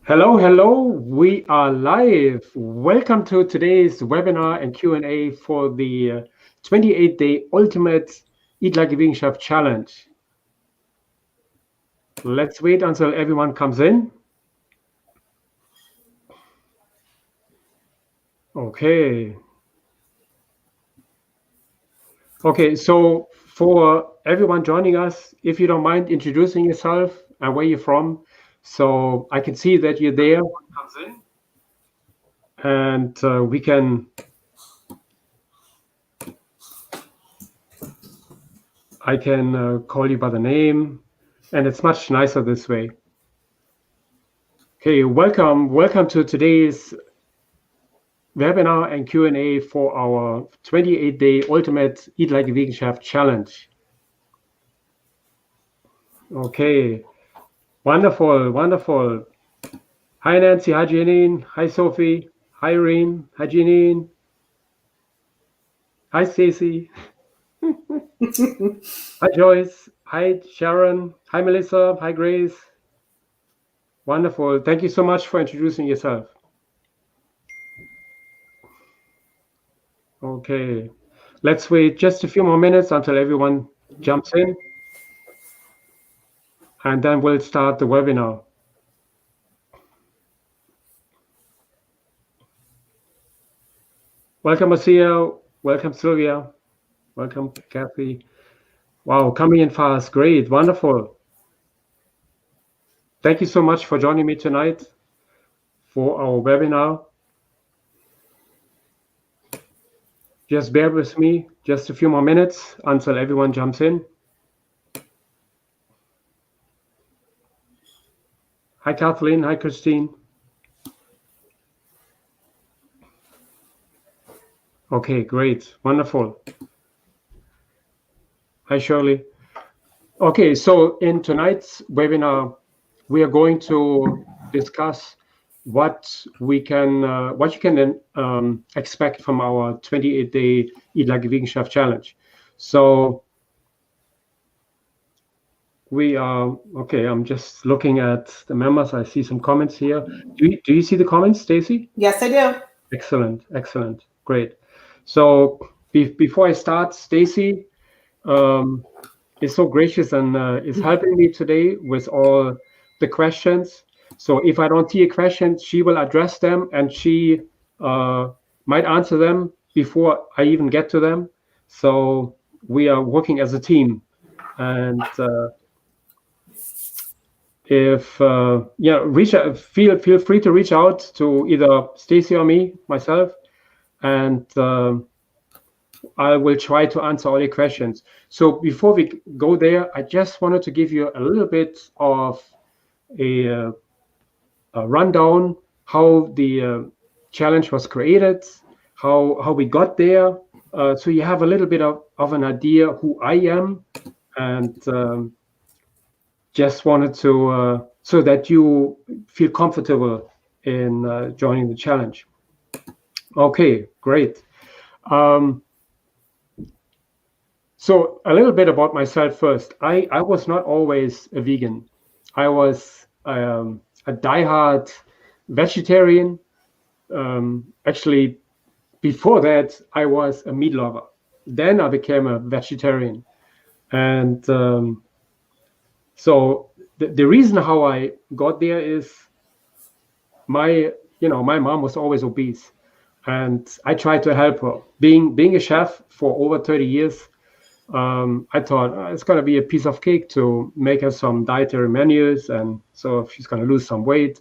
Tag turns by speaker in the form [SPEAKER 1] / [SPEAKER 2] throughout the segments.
[SPEAKER 1] Hello, hello. We are live. Welcome to today's webinar and Q&A for the 28-day Ultimate Eat Like a Vegan Chef Challenge. Let's wait until everyone comes in. Okay. Okay, so for everyone joining us, if you don't mind introducing yourself and where you're from, so I can see that you're there. Comes in. And I can call you by the name, and it's much nicer this way. Okay, welcome to today's webinar and Q&A for our 28-day Ultimate Eat Like a Vegan Chef Challenge. Okay, wonderful, wonderful. Hi Nancy, hi Janine, hi Sophie, hi Irene, hi Janine, hi Stacy, hi Joyce, hi Sharon, hi Melissa, hi Grace. Wonderful. Thank you so much for introducing yourself. Okay, let's wait just a few more minutes until everyone jumps in, and then we'll start the webinar. Welcome, Marcia. Welcome, Sylvia. Welcome, Kathy. Wow, coming in fast. Great, wonderful. Thank you so much for joining me tonight for our webinar. Just bear with me just a few more minutes until everyone jumps in. Hi, Kathleen. Hi, Christine. Okay, great. Wonderful. Hi, Shirley. Okay, so in tonight's webinar, we are going to discuss what you can expect from our 28-day Eat Like a Vegan Chef Challenge. So we are okay. I'm just looking at the members. I see some comments here. Do you see the comments, Stacy?
[SPEAKER 2] Yes, I do.
[SPEAKER 1] Excellent, excellent, great. So before I start, Stacy is so gracious and is helping me today with all the questions. So if I don't see a question, she will address them and she might answer them before I even get to them. So we are working as a team. And if reach out, feel free to reach out to either Stacy or myself, and I will try to answer all your questions. So before we go there, I just wanted to give you a little bit of a rundown how the challenge was created, how we got there, so you have a little bit of an idea who I am, and just wanted to so that you feel comfortable in joining the challenge. Okay, great. So a little bit about myself first. I was not always a vegan. I was a diehard vegetarian. Actually, before that, I was a meat lover. Then I became a vegetarian. And so the reason how I got there is my mom was always obese, and I tried to help her. Being a chef for over 30 years, I thought it's going to be a piece of cake to make her some dietary menus, and so if she's going to lose some weight.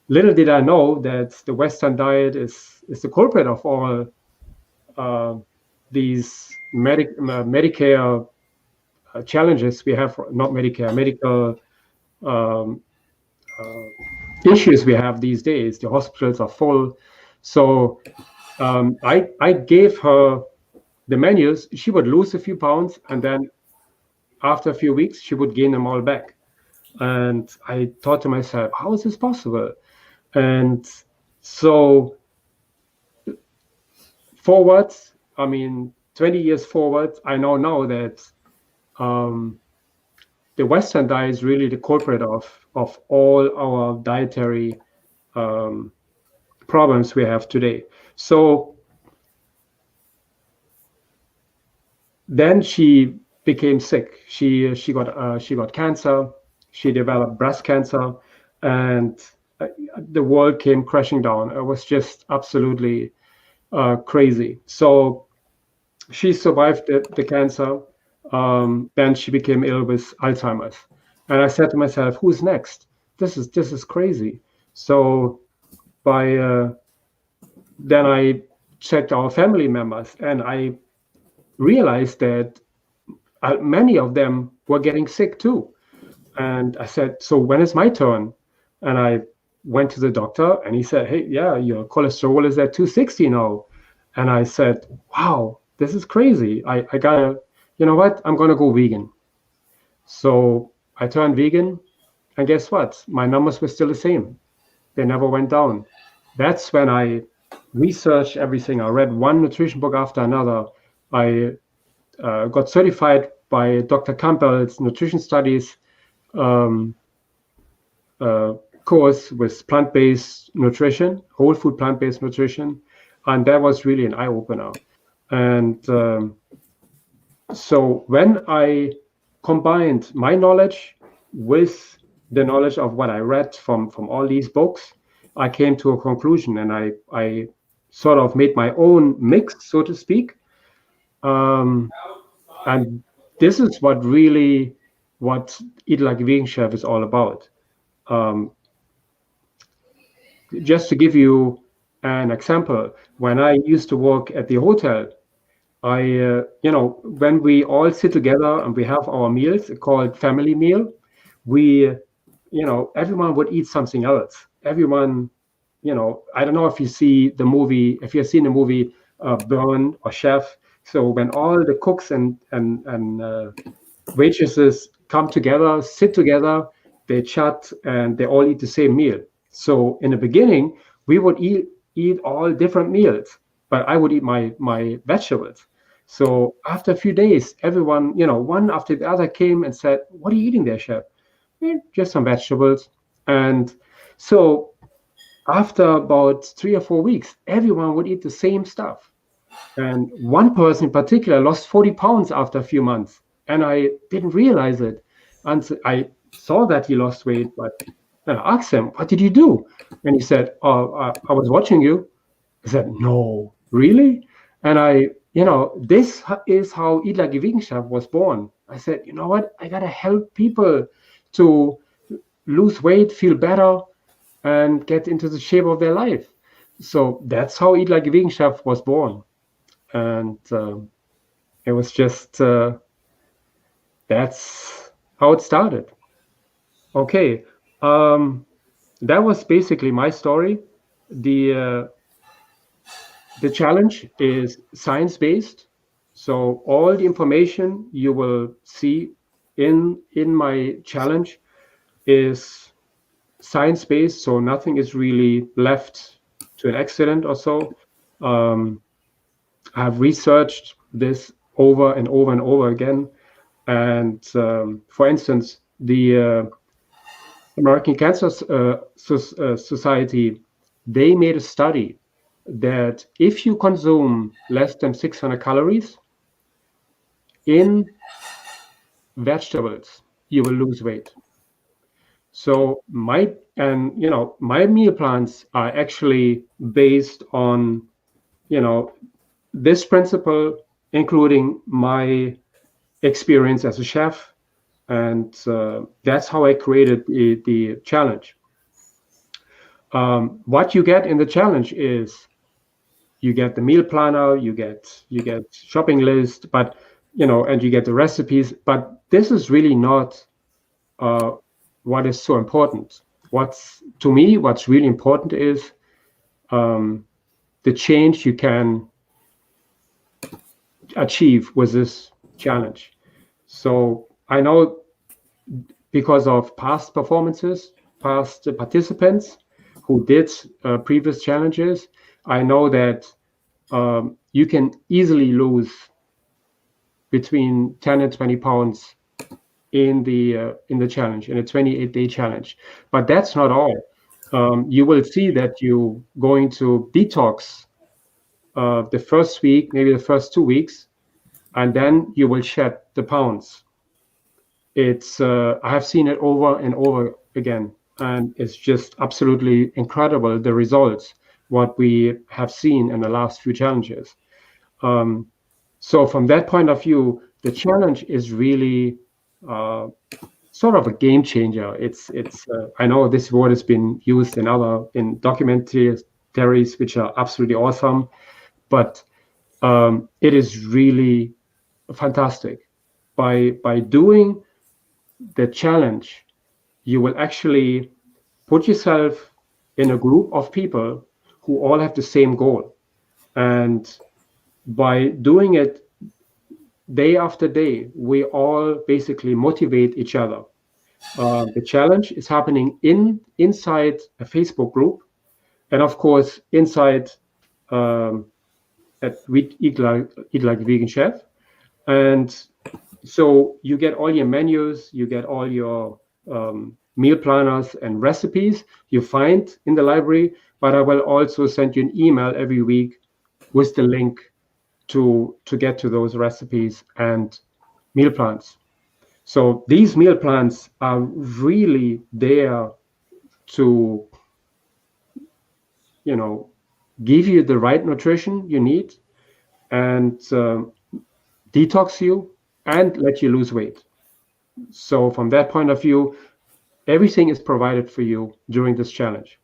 [SPEAKER 1] Little did I know that the Western diet is the culprit of all these Medicare challenges we have. Not Medicare, medical um, issues we have these days. The hospitals are full. So I gave her the menus. She would lose a few pounds, and then after a few weeks, she would gain them all back. And I thought to myself, how is this possible? And so forward, 20 years forward, I know now that the Western diet is really the culprit of all our dietary problems we have today. So then she became sick. She got cancer. She developed breast cancer, and the world came crashing down. It was just absolutely crazy. So she survived the cancer. Then she became ill with Alzheimer's, and I said to myself, "Who's next? This is crazy." So by then I checked our family members, and I realized that many of them were getting sick too. And I said, "So when is my turn?" And I went to the doctor, and he said, "Hey, yeah, your cholesterol is at 260 now." And I said, "Wow, this is crazy. I gotta, you know what? I'm gonna go vegan." So I turned vegan, and guess what? My numbers were still the same. They never went down. That's when I researched everything. I read one nutrition book after another. I got certified by Dr. Campbell's nutrition studies um, course with plant-based nutrition, whole food plant-based nutrition, and that was really an eye-opener. And so when I combined my knowledge with the knowledge of what I read from all these books, I came to a conclusion, and I sort of made my own mix, so to speak. Um, and this is what Eat Like a Vegan Chef is all about. Just to give you an example, when I used to work at the hotel, when we all sit together and we have our meals called family meal, we, everyone would eat something else. Everyone, I don't know if if you've seen the movie Burn or Chef. So when all the cooks and waitresses come together, sit together, they chat, and they all eat the same meal. So in the beginning, we would eat all different meals, but I would eat my vegetables. So after a few days, everyone, one after the other came and said, "What are you eating there, chef?" Just some vegetables. And so after about 3 or 4 weeks, everyone would eat the same stuff. And one person in particular lost 40 pounds after a few months. And I didn't realize it. And I saw that he lost weight, but then I asked him, "What did you do?" And he said, "Oh, I was watching you." I said, "No, really?" And this is how Eat Like a Vegan Chef was born. I said, "You know what? I got to help people to lose weight, feel better, and get into the shape of their life." So that's how Eat Like a Vegan Chef was born. And it was just, that's how it started. Okay. That was basically my story. The challenge is science-based. So all the information you will see in my challenge is science-based. So nothing is really left to an accident or so. I've researched this over and over and over again. And for instance, the American Cancer Society, they made a study that if you consume less than 600 calories in vegetables, you will lose weight. So my meal plans are actually based on, this principle, including my experience as a chef. And that's how I created the challenge. What you get in the challenge is you get the meal planner, you get shopping list, but and you get the recipes. But this is really not what is so important. What's really important is the change you can achieve with this challenge. So I know, because of past performances, past participants who did previous challenges, I know that you can easily lose between 10 and 20 pounds in the challenge, in a 28-day challenge. But that's not all. you will see that you're going to detox the first week, maybe the first 2 weeks, and then you will shed the pounds. It's I have seen it over and over again, and it's just absolutely incredible, the results what we have seen in the last few challenges. So from that point of view, the challenge is really sort of a game changer. It's I know this word has been used in documentaries which are absolutely awesome, but it is really fantastic. By doing the challenge, you will actually put yourself in a group of people who all have the same goal, and by doing it day after day, we all basically motivate each other. The challenge is happening inside a Facebook group, and of course inside at Eat Like a Vegan Chef. And so you get all your menus, you get all your meal planners and recipes you find in the library, but I will also send you an email every week with the link to get to those recipes and meal plans. So these meal plans are really there to, give you the right nutrition you need and detox you and let you lose weight. So from that point of view, everything is provided for you during this challenge.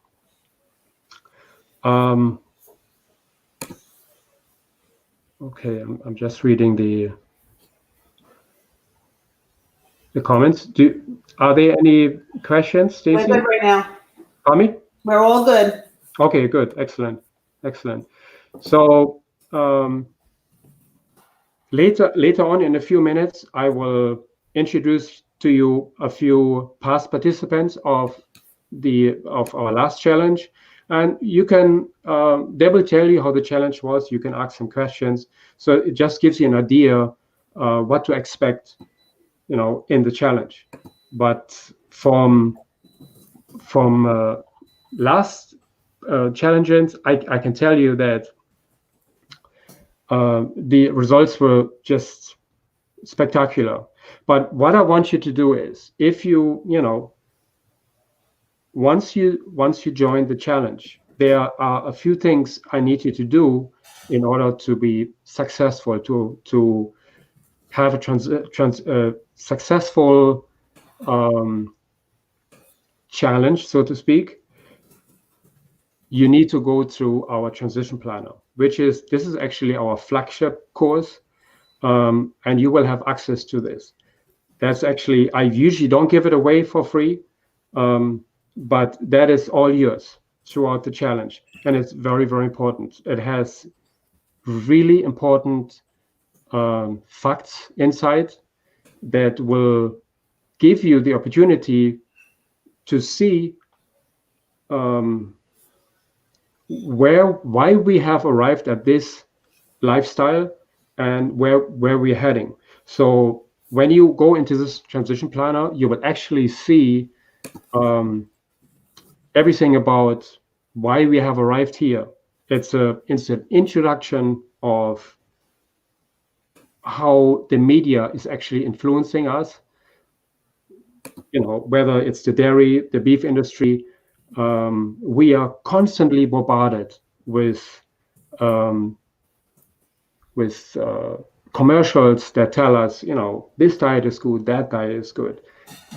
[SPEAKER 1] Okay, I'm just reading the comments. Are there any questions, Stacey?
[SPEAKER 2] We're good right now.
[SPEAKER 1] Tommy?
[SPEAKER 2] We're all good.
[SPEAKER 1] Okay, good. Excellent. So later on in a few minutes, I will introduce to you a few past participants of our last challenge, and you can they will tell you how the challenge was. You can ask some questions, so it just gives you an idea what to expect, in the challenge. But from last challenges, I can tell you that the results were just spectacular. But what I want you to do is, if once you join the challenge, there are a few things I need you to do in order to be successful, to have a successful challenge, so to speak. You need to go through our transition planner, this is actually our flagship course, and you will have access to this. That's actually, I usually don't give it away for free, but that is all yours throughout the challenge, and it's very, very important. It has really important facts inside that will give you the opportunity to see why we have arrived at this lifestyle and where we're heading. So when you go into this transition planner, you will actually see everything about why we have arrived here. It's an introduction of how the media is actually influeing us, whether it's the dairy, the beef industry. We are constantly bombarded with commercials that tell us, this diet is good, that diet is good.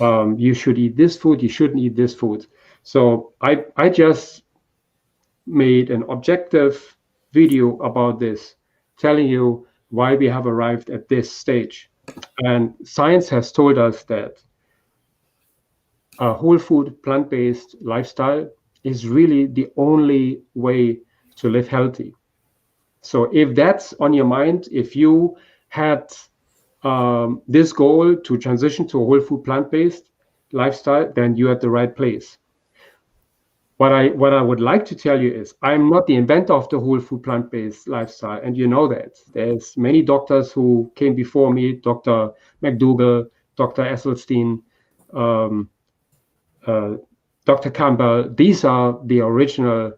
[SPEAKER 1] You should eat this food, you shouldn't eat this food. So I just made an objective video about this, telling you why we have arrived at this stage. And science has told us that a whole food, plant-based lifestyle is really the only way to live healthy. So if that's on your mind, if you had this goal to transition to a whole food, plant-based lifestyle, then you're at the right place. What I would like to tell you is, I'm not the inventor of the whole food, plant-based lifestyle, and you know that. There's many doctors who came before me, Dr. McDougall, Dr. Esselstyn, Dr. Campbell, these are the original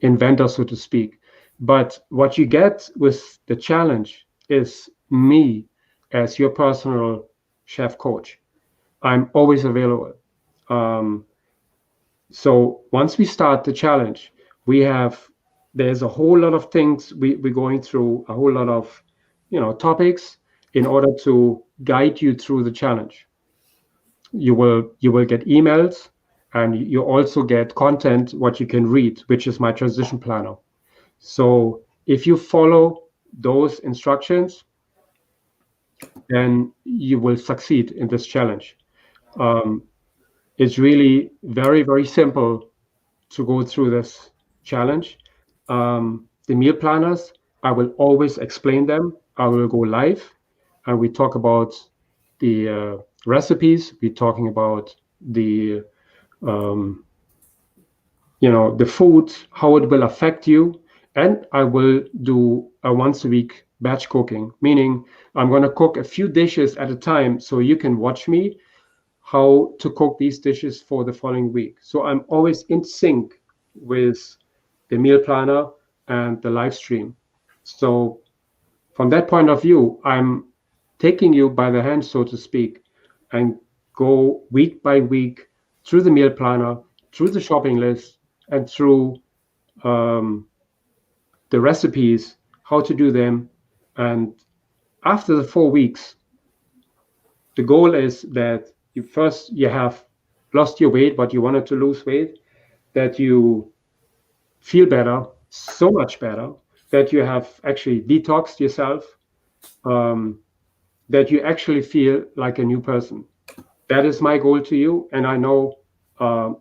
[SPEAKER 1] inventors, so to speak. But what you get with the challenge is me as your personal chef coach. I'm always available. So once we start the challenge, there's a whole lot of things we're going through, a whole lot of topics in order to guide you through the challenge. You will get emails, and you also get content what you can read, which is my transition planner. So if you follow those instructions, then you will succeed in this challenge. It's really very, very simple to go through this challenge. The meal planners, I will always explain them. I will go live, and we talk about the recipes. We're talking about the the food, how it will affect you, and I will do a once a week batch cooking, meaning I'm going to cook a few dishes at a time, so you can watch me how to cook these dishes for the following week. So I'm always in sync with the meal planner and the live stream. So from that point of view, I'm taking you by the hand, so to speak, and go week by week through the meal planner, through the shopping list, and through the recipes, how to do them. And after the 4 weeks, the goal is that you have lost your weight, but you wanted to lose weight, that you feel better, so much better, that you have actually detoxed yourself, that you actually feel like a new person. That is my goal to you, and I know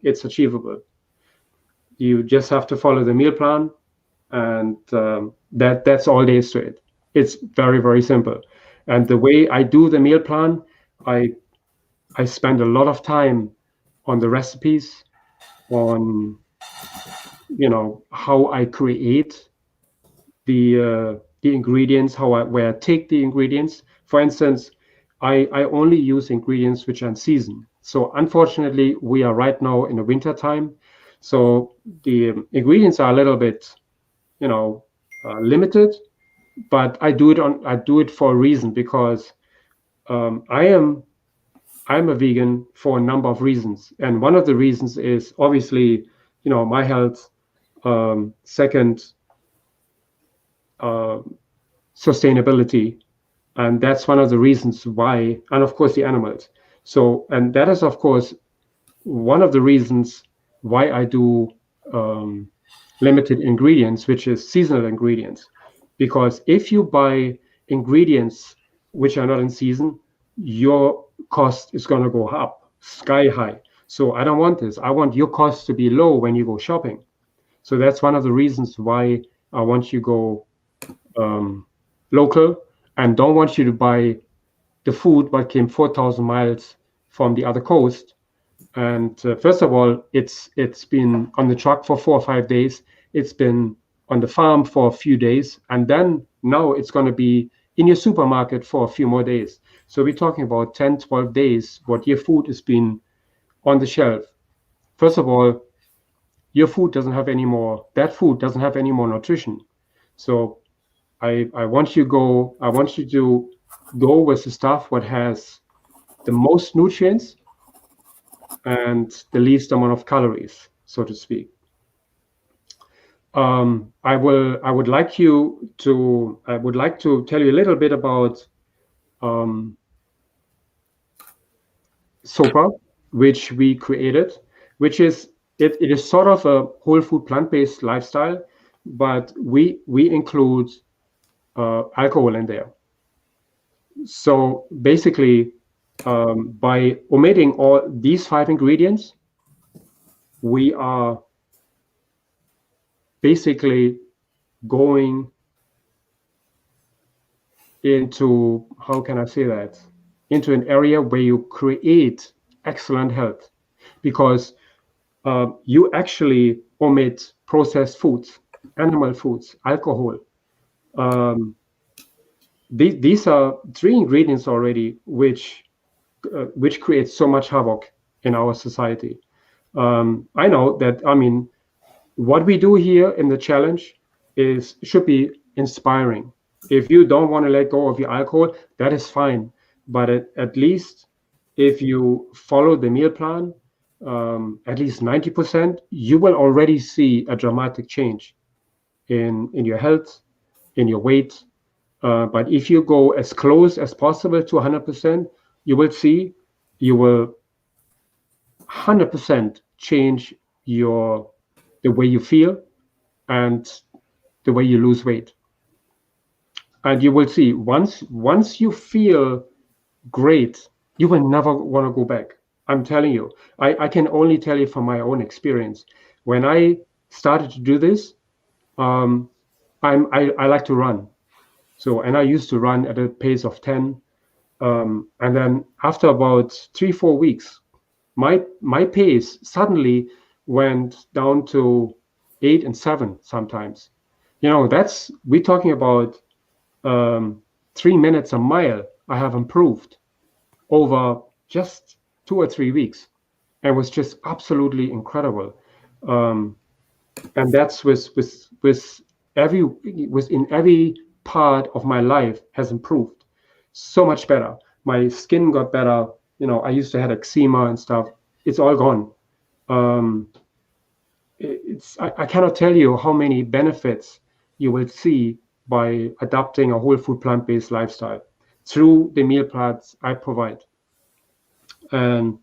[SPEAKER 1] it's achievable. You just have to follow the meal plan, and that's all there is to it. It's very, very simple. And the way I do the meal plan, I spend a lot of time on the recipes, on how I create the ingredients, where I take the ingredients. For instance, I only use ingredients which are in season. So unfortunately, we are right now in the winter time, so the ingredients are a little bit limited. But I do it for a reason, because I'm a vegan for a number of reasons, and one of the reasons is obviously my health. Second, sustainability, and that's one of the reasons why, and of course the animals. So, and that is of course one of the reasons why I do limited ingredients, which is seasonal ingredients, because if you buy ingredients which are not in season, your cost is going to go up sky high. So I don't want this. I want your cost to be low when you go shopping. So that's one of the reasons why I want you go local, and don't want you to buy the food that came 4,000 miles from the other coast. And first of all, it's been on the truck for 4 or 5 days. It's been on the farm for a few days, and then now it's going to be in your supermarket for a few more days. So we're talking about 10, 12 days what your food has been on the shelf. First of all, your food doesn't have any more, that food doesn't have any more nutrition. So I want you to go with the stuff what has the most nutrients and the least amount of calories, so to speak. I would like to tell you a little bit about SOAPA, which we created, which is it is sort of a whole food plant-based lifestyle, but we include alcohol in there. So basically, by omitting all these 5 ingredients, we are basically going into, how can I say that, into an area where you create excellent health, because you actually omit processed foods, animal foods, alcohol. These are 3 ingredients already which create so much havoc in our society. I know that, I mean, what we do here in the challenge should be inspiring. If you don't want to let go of your alcohol, that is fine. But at least if you follow the meal plan, at least 90%, you will already see a dramatic change in your health, in your weight. But if you go as close as possible to 100%, you will see you will 100% change the way you feel and the way you lose weight. And you will see once you feel great, you will never want to go back. I'm telling you. I can only tell you from my own experience. When I started to do this, I like to run. And I used to run at a pace of 10. And then after about 3-4 weeks, my pace suddenly went down to 8 and 7 sometimes. We're talking about 3 minutes a mile. I have improved over just 2 or 3 weeks. It was just absolutely incredible. And that's within every part of my life has improved so much better. My skin got better. I used to have eczema and stuff. It's all gone. I cannot tell you how many benefits you will see by adopting a whole food plant-based lifestyle through the meal plans I provide. And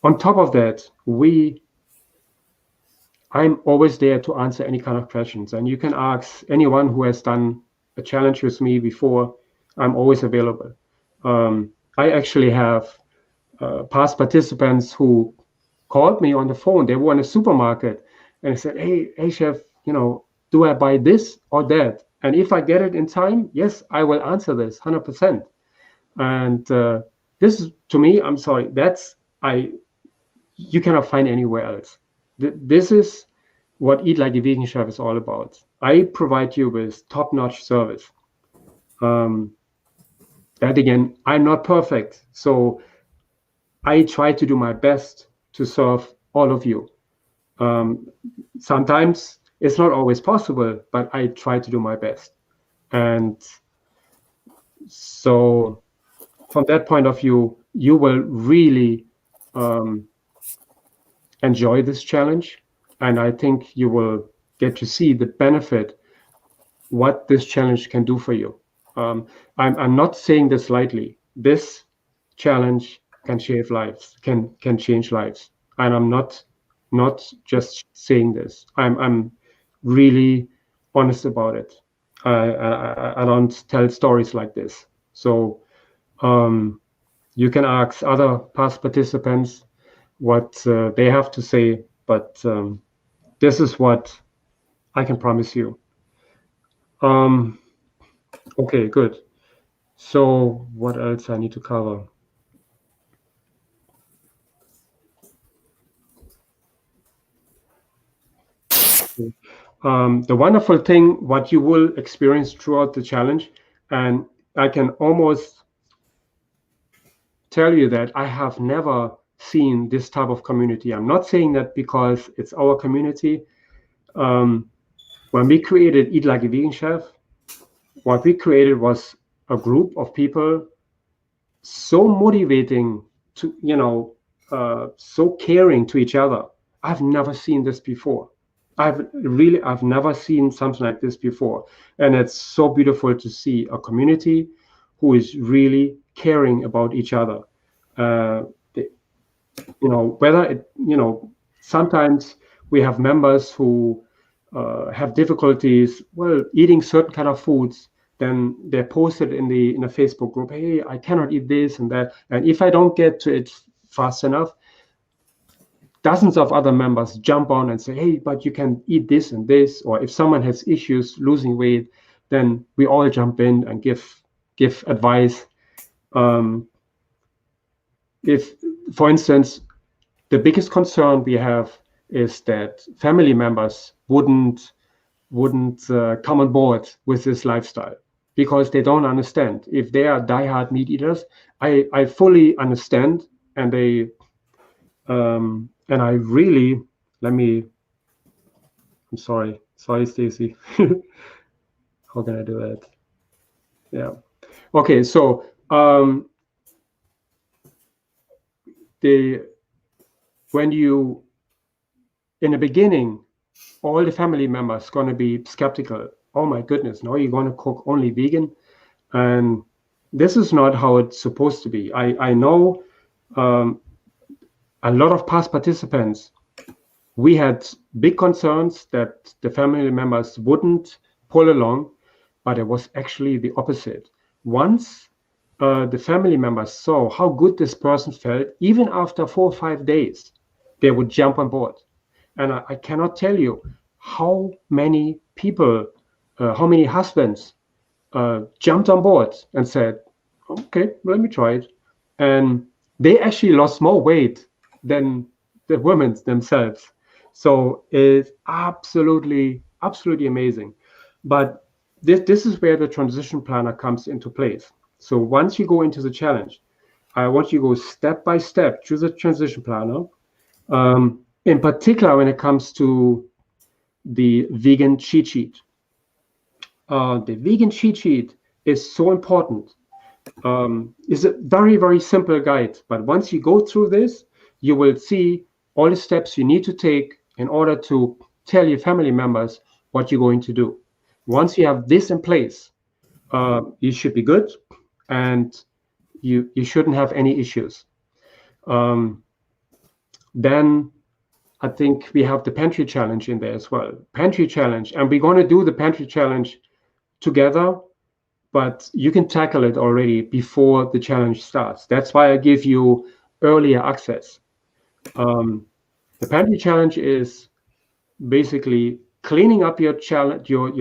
[SPEAKER 1] on top of that, I'm always there to answer any kind of questions. And you can ask anyone who has done a challenge with me before. I'm always available. I actually have past participants who called me on the phone. They were in a supermarket and said, hey, chef, do I buy this or that? And if I get it in time, yes, I will answer this 100%. And this is, to me, I'm sorry, you cannot find anywhere else. This is what Eat Like a Vegan Chef is all about. I provide you with top-notch service. That again, I'm not perfect, so I try to do my best to serve all of you. Sometimes it's not always possible, but I try to do my best. And so from that point of view, you will really enjoy this challenge. And I think you will get to see the benefit, what this challenge can do for you. I'm not saying this lightly. This challenge can save lives, can change lives. And I'm not just saying this. I'm really honest about it. I don't tell stories like this. So you can ask other past participants what they have to say, but this is what I can promise you. Okay, good. So what else I need to cover? The wonderful thing, what you will experience throughout the challenge, and I can almost tell you that I have never seen this type of community. I'm not saying that because it's our community. When we created Eat Like a Vegan Chef, what we created was a group of people so motivating to, so caring to each other. I've never seen this before. I've never seen something like this before. And it's so beautiful to see a community who is really caring about each other. Whether sometimes we have members who have difficulties, eating certain kind of foods, then they're posted in the Facebook group, hey, I cannot eat this and that. And if I don't get to it fast enough, dozens of other members jump on and say, hey, but you can eat this and this. Or if someone has issues losing weight, then we all jump in and give advice. If, for instance, the biggest concern we have is that family members wouldn't come on board with this lifestyle. because they don't understand. If they are diehard meat eaters, I fully understand, and and I really I'm sorry, Stacy. How can I do that? Yeah. Okay, so when you in the beginning, all the family members gonna be skeptical. Oh my goodness, now you're gonna cook only vegan, and this is not how it's supposed to be. I know a lot of past participants. We had big concerns that the family members wouldn't pull along, but it was actually the opposite. Once the family members saw how good this person felt, even after 4 or 5 days, they would jump on board. And I cannot tell you how many people, how many husbands jumped on board and said, okay, let me try it. And they actually lost more weight than the women themselves. So it's absolutely, absolutely amazing. But this is where the transition planner comes into place. So once you go into the challenge, I want you to go step by step through the transition planner. In particular, when it comes to the vegan cheat sheet. The vegan cheat sheet is so important. It's a very, very simple guide, but once you go through this, you will see all the steps you need to take in order to tell your family members what you're going to do. Once you have this in place, you should be good, and you shouldn't have any issues. Then I think we have the Pantry challenge in there as well. Pantry challenge, and we're going to do the Pantry challenge together, but you can tackle it already before the challenge starts. That's why I give you earlier access. The Pantry challenge is basically cleaning up your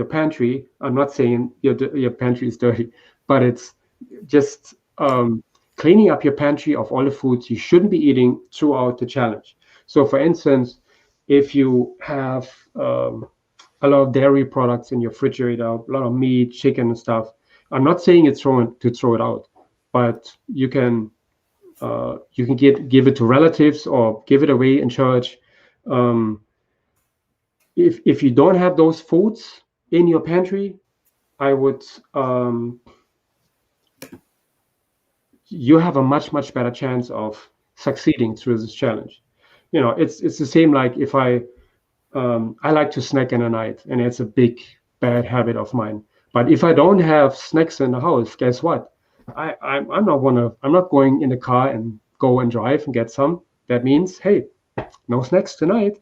[SPEAKER 1] pantry. I'm not saying your pantry is dirty, but it's just cleaning up your pantry of all the foods you shouldn't be eating throughout the challenge. So, for instance, if you have a lot of dairy products in your refrigerator, a lot of meat, chicken, and stuff, I'm not saying to throw it out, but you can give it to relatives or give it away in church. If you don't have those foods in your pantry, I would you have a much better chance of succeeding through this challenge. You know, it's the same like if I like to snack in the night, and it's a big bad habit of mine. But if I don't have snacks in the house, guess what? I'm not going in the car and go and drive and get some. That means, hey, no snacks tonight.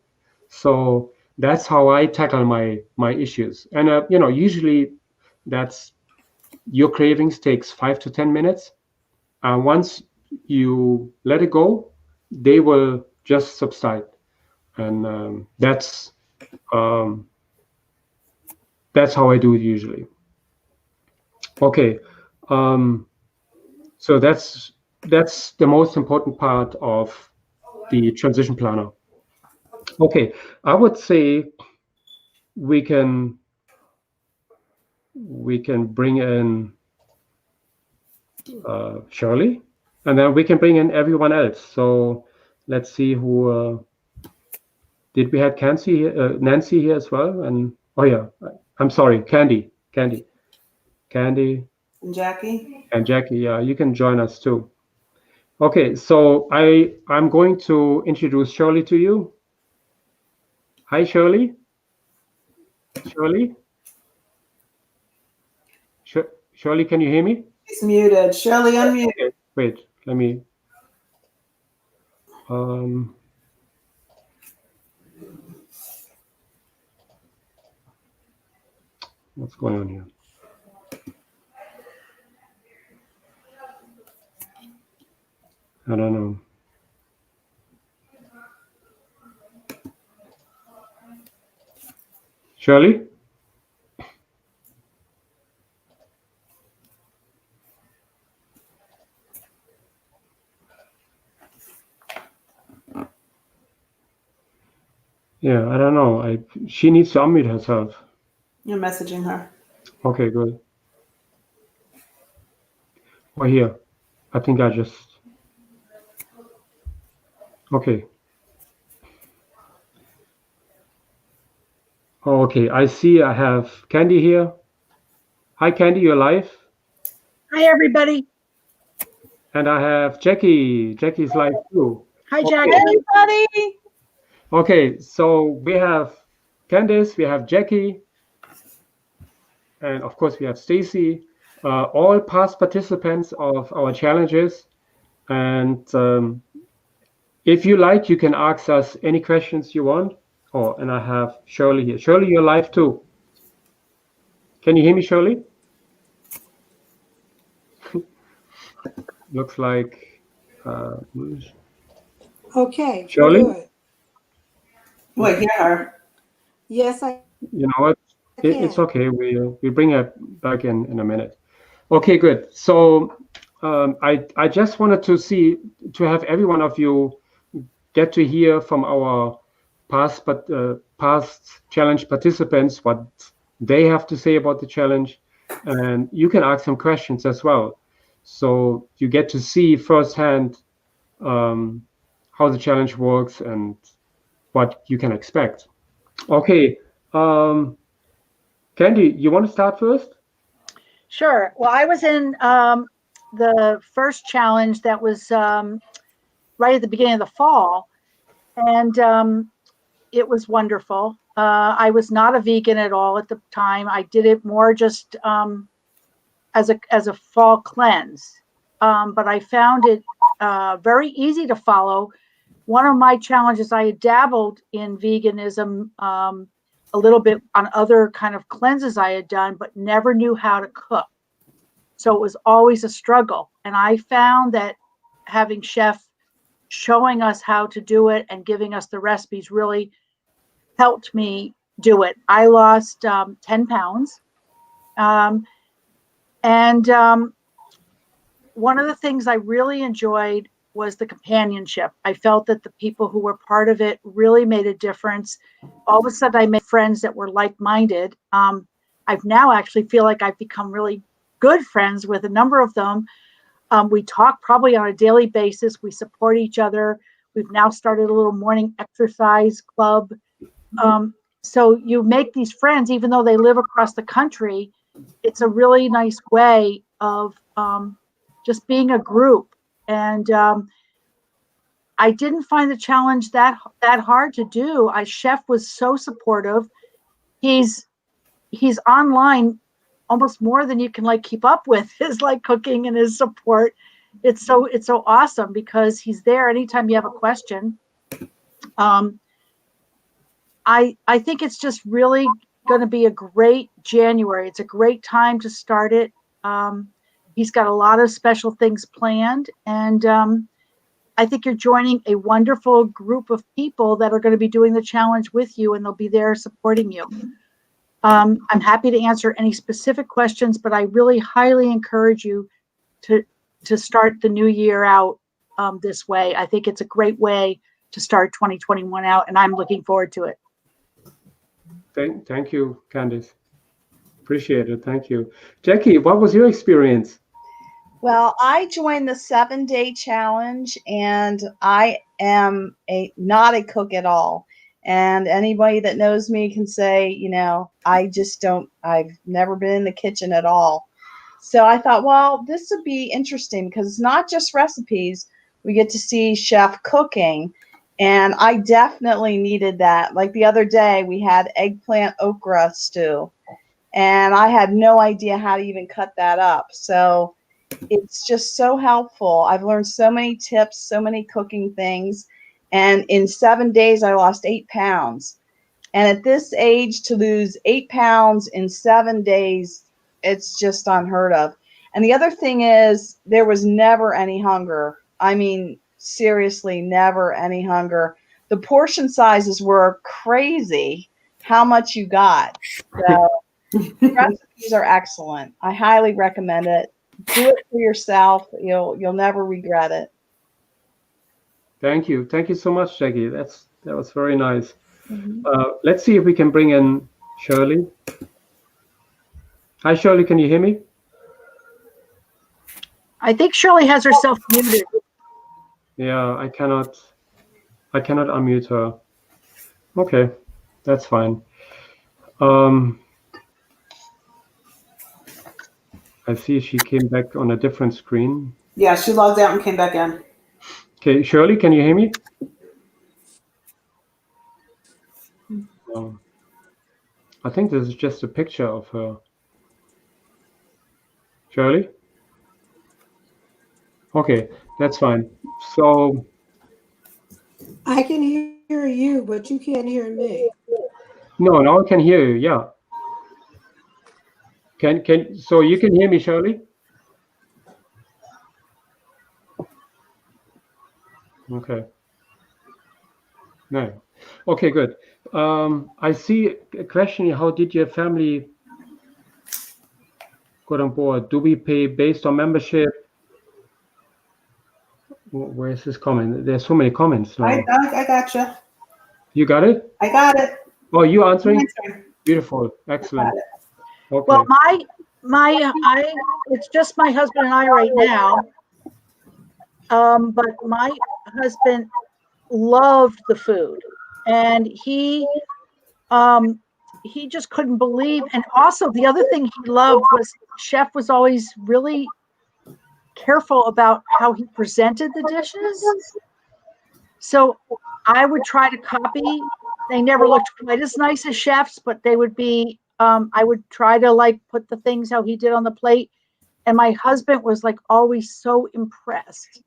[SPEAKER 1] So that's how I tackle my issues. And usually that's your cravings takes 5 to 10 minutes. Once you let it go, they will just subside, and that's how I do it usually. Okay, so that's the most important part of the transition planner. Okay, I would say we can bring in Shirley, and then we can bring in everyone else. So let's see who did we have Nancy here as well, and oh yeah, I'm sorry, Candy, and Jackie. Yeah, you can join us too. Okay, so I'm going to introduce Shirley to you. Hi, Shirley. Shirley, can you hear me?
[SPEAKER 2] She's muted. Shirley, unmute.
[SPEAKER 1] Okay, wait, let me. What's going on here? I don't know. Shirley? Yeah, I don't know. She needs to unmute herself.
[SPEAKER 2] You're messaging her.
[SPEAKER 1] Okay, good. Or here. I think I just. Okay. Oh, okay. I see. I have Candy here. Hi, Candy. You're live.
[SPEAKER 3] Hi, everybody.
[SPEAKER 1] And I have Jackie. Jackie's live too.
[SPEAKER 3] Hi,
[SPEAKER 1] Okay.
[SPEAKER 3] Jackie.
[SPEAKER 2] Everybody.
[SPEAKER 1] Okay. So we have Candice. We have Jackie. And of course, we have Stacy. All past participants of our challenges. And if you like, you can ask us any questions you want. Oh, and I have Shirley here. Shirley, you're live too. Can you hear me, Shirley? Looks like
[SPEAKER 4] Okay,
[SPEAKER 1] Shirley?
[SPEAKER 4] good.
[SPEAKER 2] Wait, hear her.
[SPEAKER 4] Yes, I
[SPEAKER 1] You know what? It's
[SPEAKER 4] can.
[SPEAKER 1] okay. We bring it back in a minute. Okay, good. So I just wanted to have every one of you get to hear from our past challenge participants what they have to say about the challenge, and you can ask them questions as well. So you get to see firsthand how the challenge works and what you can expect. Okay, Candy, you want to start first?
[SPEAKER 3] Sure. Well, I was in the first challenge that was right at the beginning of the fall, and it was wonderful. I was not a vegan at all at the time. I did it more just as a fall cleanse, but I found it very easy to follow. One of my challenges, I had dabbled in veganism a little bit on other kind of cleanses I had done, but never knew how to cook. So it was always a struggle. And I found that having Chef showing us how to do it and giving us the recipes really helped me do it. I lost 10 pounds. And one of the things I really enjoyed was the companionship. I felt that the people who were part of it really made a difference. All of a sudden, I made friends that were like-minded. I've now actually feel like I've become really good friends with a number of them. We talk probably on a daily basis. We support each other. We've now started a little morning exercise club. So you make these friends, even though they live across the country. It's a really nice way of just being a group. And I didn't find the challenge that hard to do. Chef was so supportive. He's online almost more than you can like keep up with his like cooking and his support. It's so awesome because he's there anytime you have a question. I think it's just really going to be a great January. It's a great time to start it. He's got a lot of special things planned, and I think you're joining a wonderful group of people that are going to be doing the challenge with you, and they'll be there supporting you. I'm happy to answer any specific questions, but I really highly encourage you to start the new year out this way. I think it's a great way to start 2021 out, and I'm looking forward to it.
[SPEAKER 1] Thank you, Candice. Appreciate it. Thank you. Jackie, what was your experience?
[SPEAKER 5] Well, I joined the 7-day challenge, and I am not a cook at all. And anybody that knows me can say, I've never been in the kitchen at all. So I thought, well, this would be interesting because it's not just recipes. We get to see Chef cooking. And I definitely needed that. Like the other day, we had eggplant okra stew, and I had no idea how to even cut that up. So it's just so helpful. I've learned so many tips, so many cooking things. And in 7 days, I lost 8 pounds. And at this age, to lose 8 pounds in 7 days, it's just unheard of. And the other thing is, there was never any hunger. I mean, seriously, never any hunger. The portion sizes were crazy how much you got. So recipes are excellent. I highly recommend it. Do it for yourself. You'll never regret it.
[SPEAKER 1] Thank you so much, Jackie. That was very nice. Let's see if we can bring in Shirley. Hi, Shirley. Can you hear me?
[SPEAKER 3] I think Shirley has herself muted.
[SPEAKER 1] Yeah, I cannot unmute her. Okay, that's fine. I see she came back on a different screen.
[SPEAKER 2] Yeah, she logged out and came back in.
[SPEAKER 1] Okay, Shirley, can you hear me? No. I think this is just a picture of her. Shirley? Okay, that's fine. So,
[SPEAKER 4] I can hear you, but you can't hear me.
[SPEAKER 1] no, now I can hear you, yeah. So you can hear me, Shirley? Okay. No. Okay, good. I see a question. How did your family got on board? Do we pay based on membership? Where is this comment? There's so many comments now.
[SPEAKER 2] I gotcha.
[SPEAKER 1] You got it?
[SPEAKER 2] I got it.
[SPEAKER 1] Oh, you answering?
[SPEAKER 2] Answering.
[SPEAKER 1] Beautiful. Excellent. Okay.
[SPEAKER 3] Well, it's just my husband and I right now. But my husband loved the food, and he just couldn't believe. And also the other thing he loved was Chef was always really careful about how he presented the dishes. So I would try to copy. They never looked quite as nice as Chef's, but they would be, I would try to like put the things how he did on the plate. And my husband was like always so impressed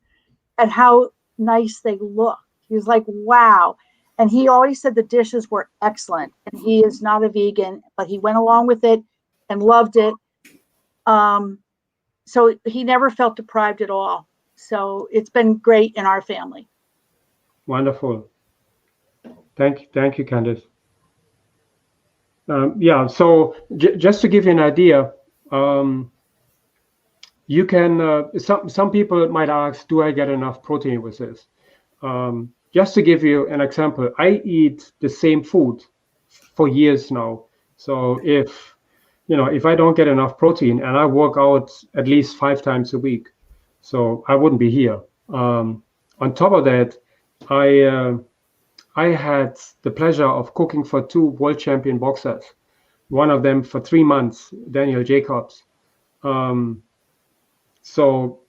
[SPEAKER 3] at how nice they look. He was like, wow. And he always said the dishes were excellent. And he is not a vegan, but he went along with it and loved it. So he never felt deprived at all. So it's been great in our family.
[SPEAKER 1] Wonderful. Thank you, Candice. Yeah, so just to give you an idea, you can, some people might ask, do I get enough protein with this? Just to give you an example, I eat the same food for years now. So if I don't get enough protein, and I work out at least 5 times a week, so I wouldn't be here. On top of that, I had the pleasure of cooking for 2 world champion boxers, one of them for 3 months, Daniel Jacobs. So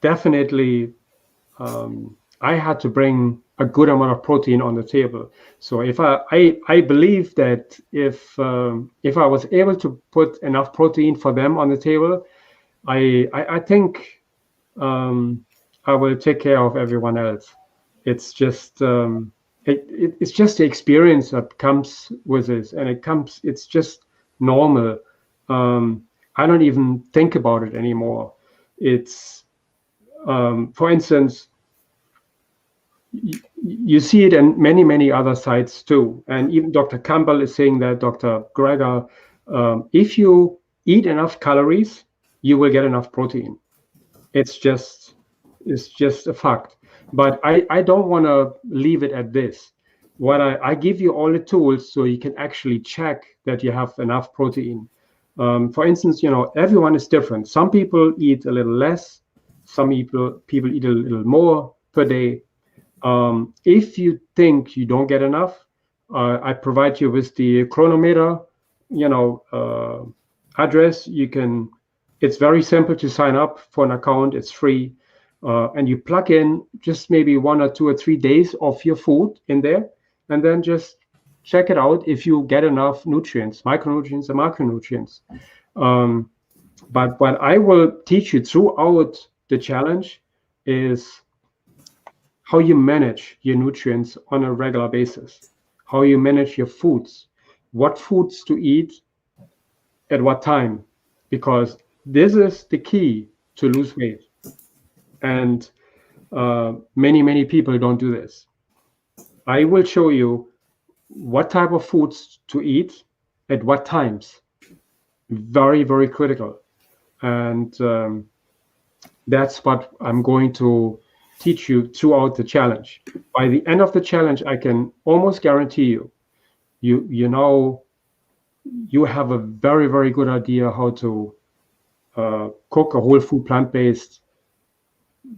[SPEAKER 1] definitely, I had to bring a good amount of protein on the table. So if I believe that if I was able to put enough protein for them on the table, I think I will take care of everyone else. It's just it's just the experience that comes with this, and it's just normal. I don't even think about it anymore. It's for instance, you see it in many other sites too, and even Dr. Campbell is saying that, Dr. Greger, if you eat enough calories, you will get enough protein. It's just a fact. But I don't want to leave it at this. What I give you all the tools so you can actually check that you have enough protein. For instance, everyone is different. Some people eat a little less. Some people eat a little more per day. If you think you don't get enough, I provide you with the chronometer, address. It's very simple to sign up for an account. It's free. And you plug in just maybe 1 or 2 or 3 days of your food in there, and then just check it out if you get enough nutrients, micronutrients and macronutrients. But what I will teach you throughout the challenge is how you manage your nutrients on a regular basis, how you manage your foods, what foods to eat at what time, because this is the key to lose weight. And many people don't do this. I will show you what type of foods to eat at what times. Very critical. And that's what I'm going to teach you throughout the challenge. By the end of the challenge, I can almost guarantee you have a very good idea how to cook a whole food plant-based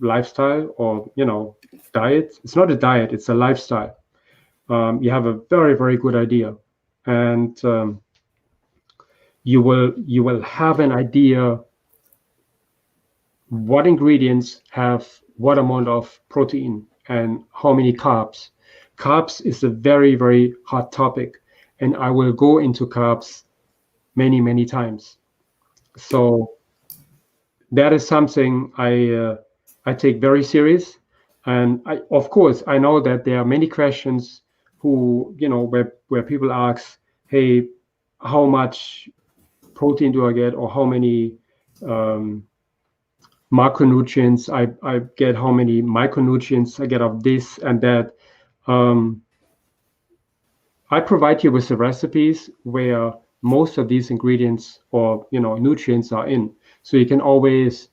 [SPEAKER 1] lifestyle or, diet. It's not a diet, it's a lifestyle. You have a very, very good idea. And you will have an idea what ingredients have what amount of protein and how many carbs. Carbs is a very, very hot topic, and I will go into carbs many, many times. So that is something I take very serious. And of course, I know that there are many questions where people ask, hey, how much protein do I get, or how many macronutrients I get, how many micronutrients I get of this and that. I provide you with the recipes where most of these ingredients or nutrients are in, so you can always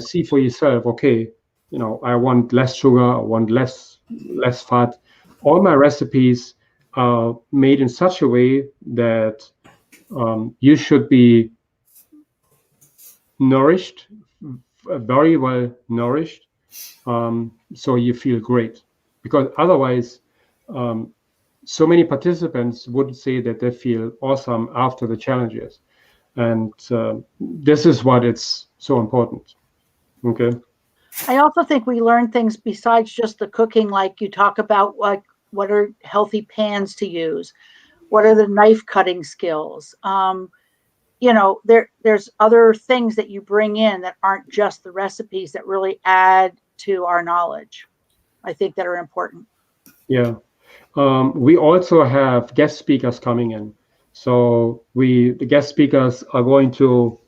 [SPEAKER 1] see for yourself. Okay, I want less sugar, I want less fat. All my recipes are made in such a way that you should be nourished, very well nourished, so you feel great. Because otherwise, so many participants would say that they feel awesome after the challenges, and this is what it's so important. Okay.
[SPEAKER 3] I also think we learn things besides just the cooking, like you talk about, like what are healthy pans to use, what are the knife cutting skills. There's other things that you bring in that aren't just the recipes that really add to our knowledge, I think, that are important.
[SPEAKER 1] Yeah. We also have guest speakers coming in. So the guest speakers are going to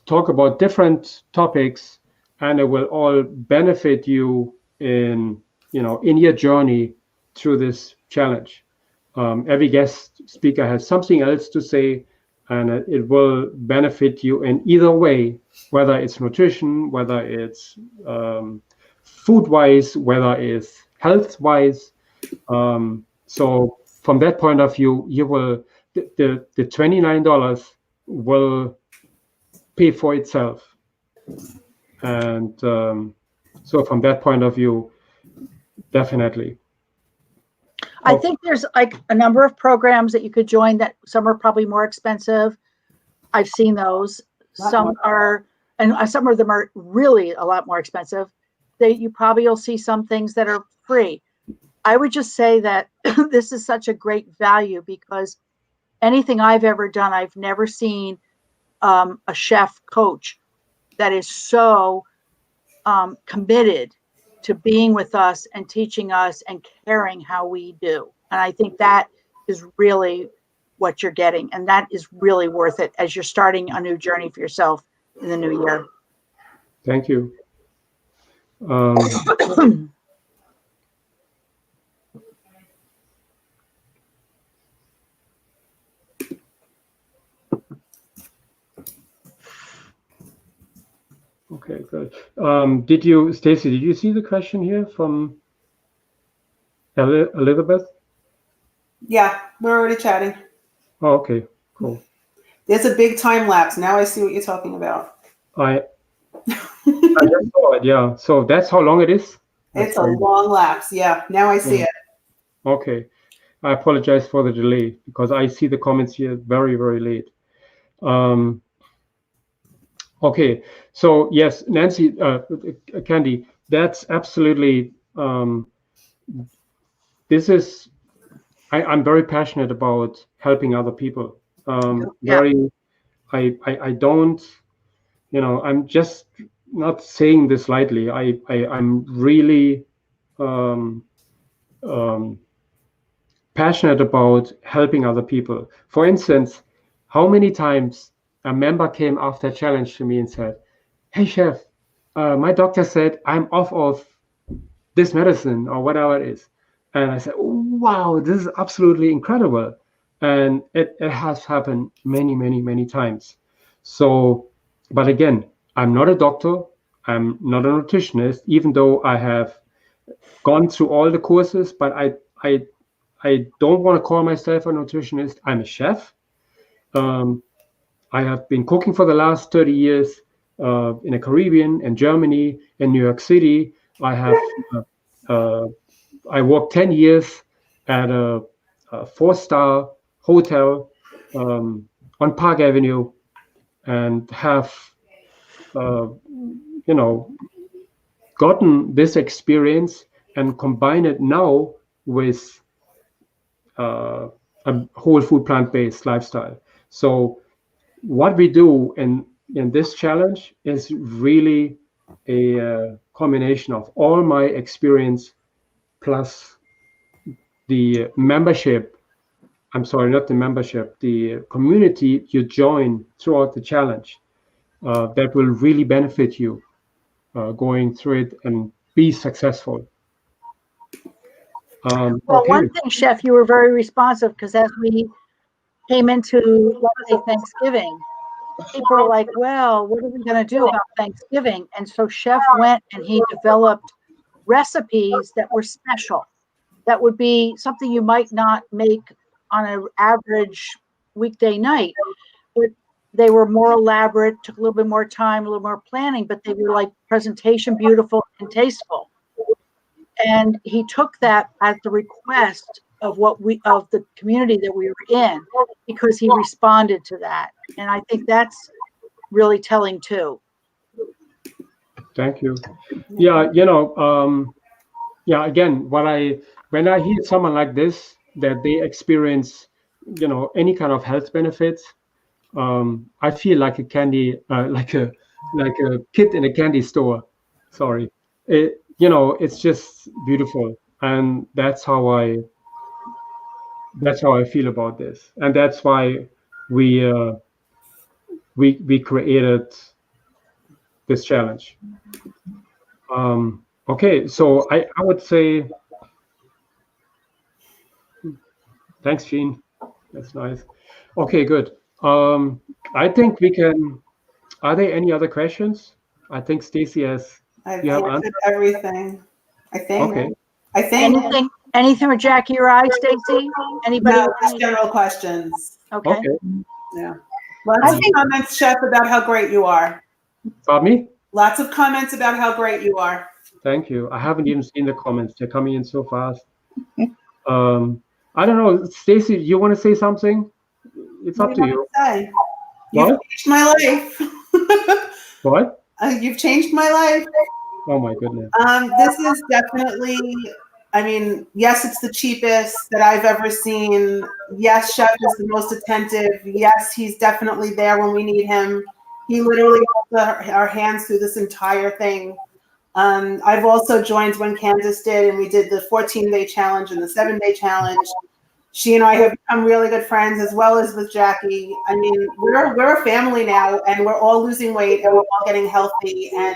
[SPEAKER 1] talk about different topics, and it will all benefit you in your journey through this challenge. Every guest speaker has something else to say, and it will benefit you in either way, whether it's nutrition, whether it's food-wise, whether it's health-wise. So from that point of view, you will the $29 will pay for itself, and so from that point of view, definitely.
[SPEAKER 3] I think there's like a number of programs that you could join that some are probably more expensive. I've seen those. Some are, and some of them are really a lot more expensive. You probably will see some things that are free. I would just say that this is such a great value, because anything I've ever done, I've never seen a chef coach that is so committed to being with us and teaching us and caring how we do. And I think that is really what you're getting. And that is really worth it as you're starting a new journey for yourself in the new year.
[SPEAKER 1] Thank you. Okay, good. Stacy, did you see the question here from Elizabeth?
[SPEAKER 2] Yeah, we're already chatting.
[SPEAKER 1] Oh, okay, cool.
[SPEAKER 2] There's a big time lapse. Now I see what you're talking about.
[SPEAKER 1] I just saw it, yeah. So that's how long it is?
[SPEAKER 2] It's a long lapse. Yeah, now I see it.
[SPEAKER 1] Okay. I apologize for the delay, because I see the comments here very, very late. Okay, so yes, Nancy, Candy, that's absolutely, this is, I'm very passionate about helping other people. I don't, I'm just not saying this lightly. I'm really passionate about helping other people. For instance, how many times a member came after a challenge to me and said, "Hey, chef, my doctor said I'm off of this medicine or whatever it is." And I said, "Wow, this is absolutely incredible." And it has happened many, many, many times. So, but again, I'm not a doctor. I'm not a nutritionist, even though I have gone through all the courses, but I don't want to call myself a nutritionist. I'm a chef. I have been cooking for the last 30 years, in the Caribbean, in Germany, in New York City. I have I worked 10 years at a 4-star hotel on Park Avenue, and have gotten this experience and combine it now with a whole food plant-based lifestyle. So what we do in this challenge is really a combination of all my experience plus the membership. I'm sorry, not the membership, the community you join throughout the challenge that will really benefit you going through it and be successful.
[SPEAKER 3] Well,
[SPEAKER 1] okay.
[SPEAKER 3] one thing, Chef, you were very responsive, because as we came into, let's say, Thanksgiving, people were like, well, what are we going to do about Thanksgiving? And so Chef went and he developed recipes that were special. That would be something you might not make on an average weekday night, but they were more elaborate, took a little bit more time, a little more planning, but they were like presentation, beautiful and tasteful. And he took that at the request of the community that we were in, because he responded to that. And I think that's really telling too.
[SPEAKER 1] Thank you. Yeah, again, when I hear someone like this, that they experience, any kind of health benefits, I feel like a candy, like a kid in a candy store. Sorry, it's just beautiful, and that's how I feel about this, and that's why we created this challenge. Okay, so I would say, thanks, Jean. That's nice. Okay, good. I think we can. Are there any other questions? I think Stacy has.
[SPEAKER 2] I've
[SPEAKER 1] You have
[SPEAKER 2] answered everything. I think.
[SPEAKER 1] Okay.
[SPEAKER 2] I think.
[SPEAKER 3] Anything with Jackie or I, Stacy? Anybody?
[SPEAKER 2] No, just general questions.
[SPEAKER 3] Okay.
[SPEAKER 1] Okay.
[SPEAKER 2] Yeah. Lots of comments, Chef, about how great you are.
[SPEAKER 1] Pardon me?
[SPEAKER 2] Lots of comments about how great you are.
[SPEAKER 1] Thank you. I haven't even seen the comments. They're coming in so fast. I don't know, Stacy, you want to say something? It's up to you.
[SPEAKER 2] Say?
[SPEAKER 1] What?
[SPEAKER 2] You've changed my life.
[SPEAKER 1] What?
[SPEAKER 2] You've changed my life.
[SPEAKER 1] Oh my goodness.
[SPEAKER 2] This is definitely, yes, it's the cheapest that I've ever seen. Yes, Chef is the most attentive. Yes, he's definitely there when we need him. He literally holds our hands through this entire thing. I've also joined when Candace did, and we did the 14-day challenge and the 7-day challenge. She and I have become really good friends, as well as with Jackie. We're a family now, and we're all losing weight, and we're all getting healthy, and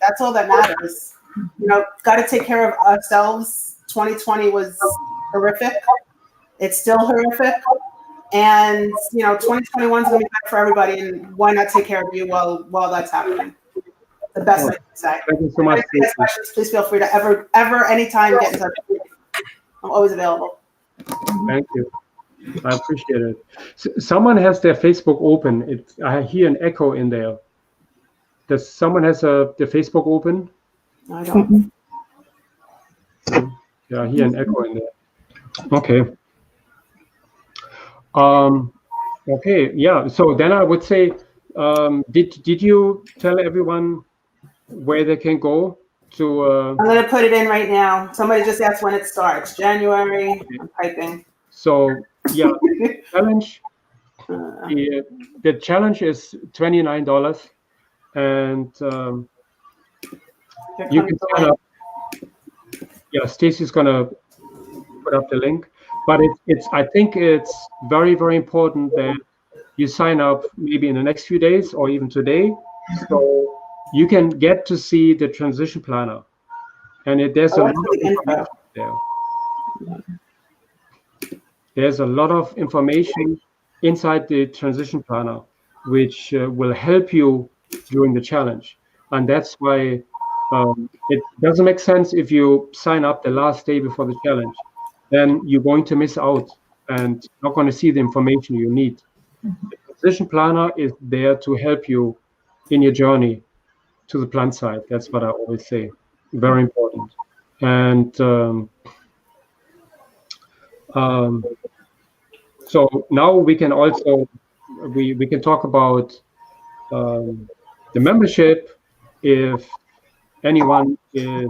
[SPEAKER 2] that's all that matters. Got to take care of ourselves. 2020 was horrific. It's still horrific. And 2021 is going to be better for everybody, and why not take care of you while that's happening? The best I can say.
[SPEAKER 1] Thank you so much.
[SPEAKER 2] Questions, please feel free to ever, anytime get in touch with me. I'm always available.
[SPEAKER 1] Thank you. I appreciate it. Someone has their Facebook open. I hear an echo in there. Does someone has the Facebook open?
[SPEAKER 2] I don't.
[SPEAKER 1] Yeah, I hear an echo in there. Okay. Okay. Yeah. So then I would say, did you tell everyone where they can go to?
[SPEAKER 2] I'm going to put it in right now. Somebody just asked when it starts. January. Okay. I'm typing.
[SPEAKER 1] So yeah, challenge. The challenge is $29, and you can sign up. Yeah, Stacy's gonna put up the link, but I think it's very, very important that you sign up maybe in the next few days or even today, so you can get to see the transition planner, and there's a lot of information there. There's a lot of information inside the transition planner, which will help you during the challenge, and that's why. It doesn't make sense if you sign up the last day before the challenge. Then you're going to miss out and not going to see the information you need. The transition planner is there to help you in your journey to the plant side. That's what I always say. Very important. And so now we can also we can talk about the membership. If anyone is,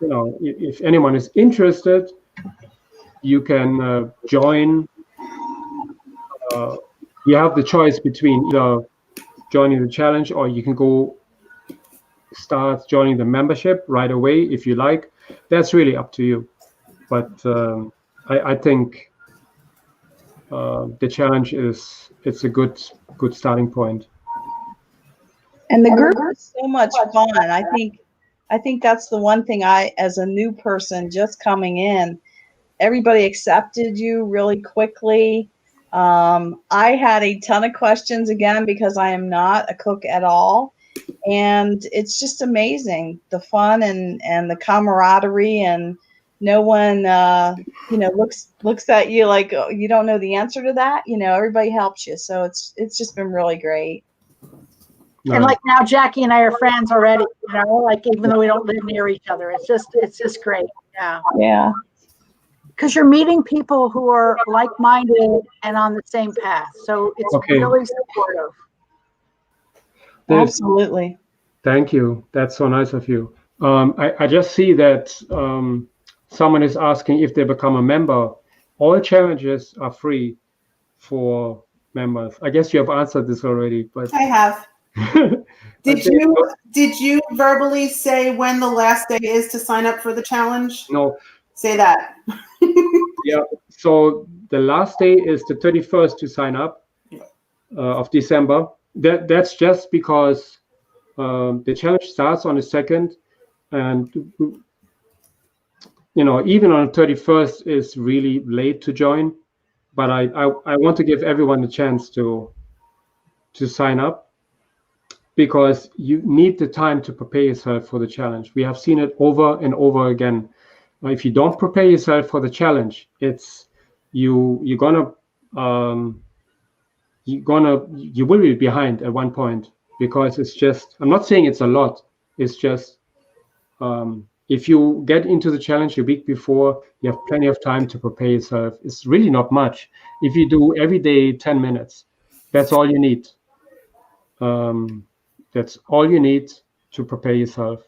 [SPEAKER 1] if anyone is interested, you can join. You have the choice between either joining the challenge, or you can go start joining the membership right away if you like. That's really up to you. But I think the challenge it's a good starting point.
[SPEAKER 5] And the group is so much fun. I think that's the one thing as a new person just coming in, everybody accepted you really quickly. I had a ton of questions again because I am not a cook at all. And it's just amazing, the fun and the camaraderie, and no one, looks at you like, oh, you don't know the answer to that. Everybody helps you. So it's just been really great.
[SPEAKER 3] And like now Jackie and I are friends already, like even though we don't live near each other, it's just great. Yeah.
[SPEAKER 5] Yeah.
[SPEAKER 3] Because you're meeting people who are like-minded and on the same path. So it's really supportive.
[SPEAKER 5] Absolutely.
[SPEAKER 1] Thank you. That's so nice of you. I just see that someone is asking if they become a member. All challenges are free for members. I guess you have answered this already, but
[SPEAKER 2] I have. Did you verbally say when the last day is to sign up for the challenge?
[SPEAKER 1] No.
[SPEAKER 2] Say that.
[SPEAKER 1] Yeah. So the last day is the 31st to sign up of December. That's just because the challenge starts on the 2nd, and even on the 31st is really late to join. But I want to give everyone a chance to sign up, because you need the time to prepare yourself for the challenge. We have seen it over and over again. If you don't prepare yourself for the challenge, you will be behind at one point, because it's just, I'm not saying it's a lot. It's just if you get into the challenge a week before, you have plenty of time to prepare yourself. It's really not much. If you do every day 10 minutes, that's all you need. That's all you need to prepare yourself.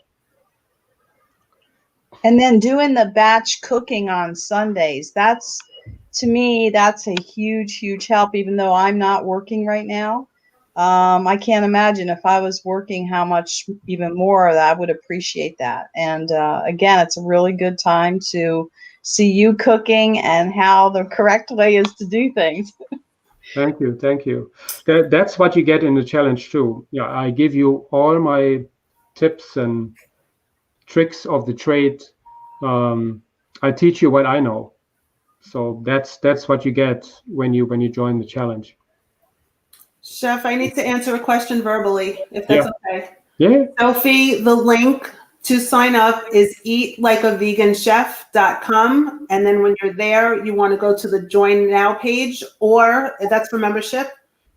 [SPEAKER 5] And then doing the batch cooking on Sundays, to me, that's a huge, huge help, even though I'm not working right now. I can't imagine if I was working how much even more that I would appreciate that. And again, it's a really good time to see you cooking and how the correct way is to do things.
[SPEAKER 1] Thank you. That's what you get in the challenge too. Yeah, I give you all my tips and tricks of the trade. I teach you what I know. So that's what you get when you join the challenge.
[SPEAKER 2] Chef, I need to answer a question verbally, if that's okay.
[SPEAKER 1] Yeah.
[SPEAKER 2] Sophie, the link to sign up is eatlikeaveganchef.com. And then when you're there, you want to go to the Join Now page, or that's for membership.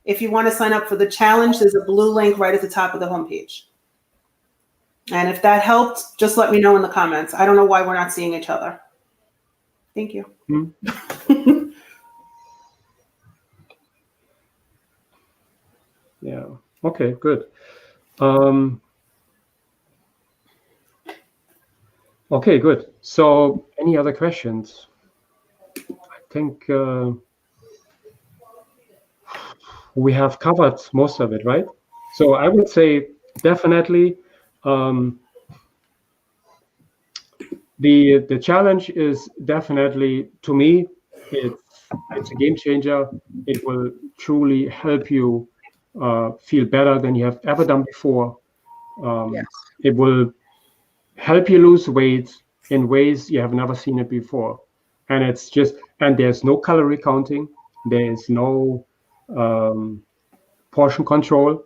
[SPEAKER 2] If you want to sign up for the challenge, there's a blue link right at the top of the homepage. And if that helped, just let me know in the comments. I don't know why we're not seeing each other. Thank you.
[SPEAKER 1] Yeah. Okay, good. Okay, good. So any other questions? I think we have covered most of it, right? So I would say definitely the challenge is definitely, to me, it's a game changer. It will truly help you feel better than you have ever done before.
[SPEAKER 3] Yes.
[SPEAKER 1] It will help you lose weight in ways you have never seen it before. And there's no calorie counting. There's no portion control.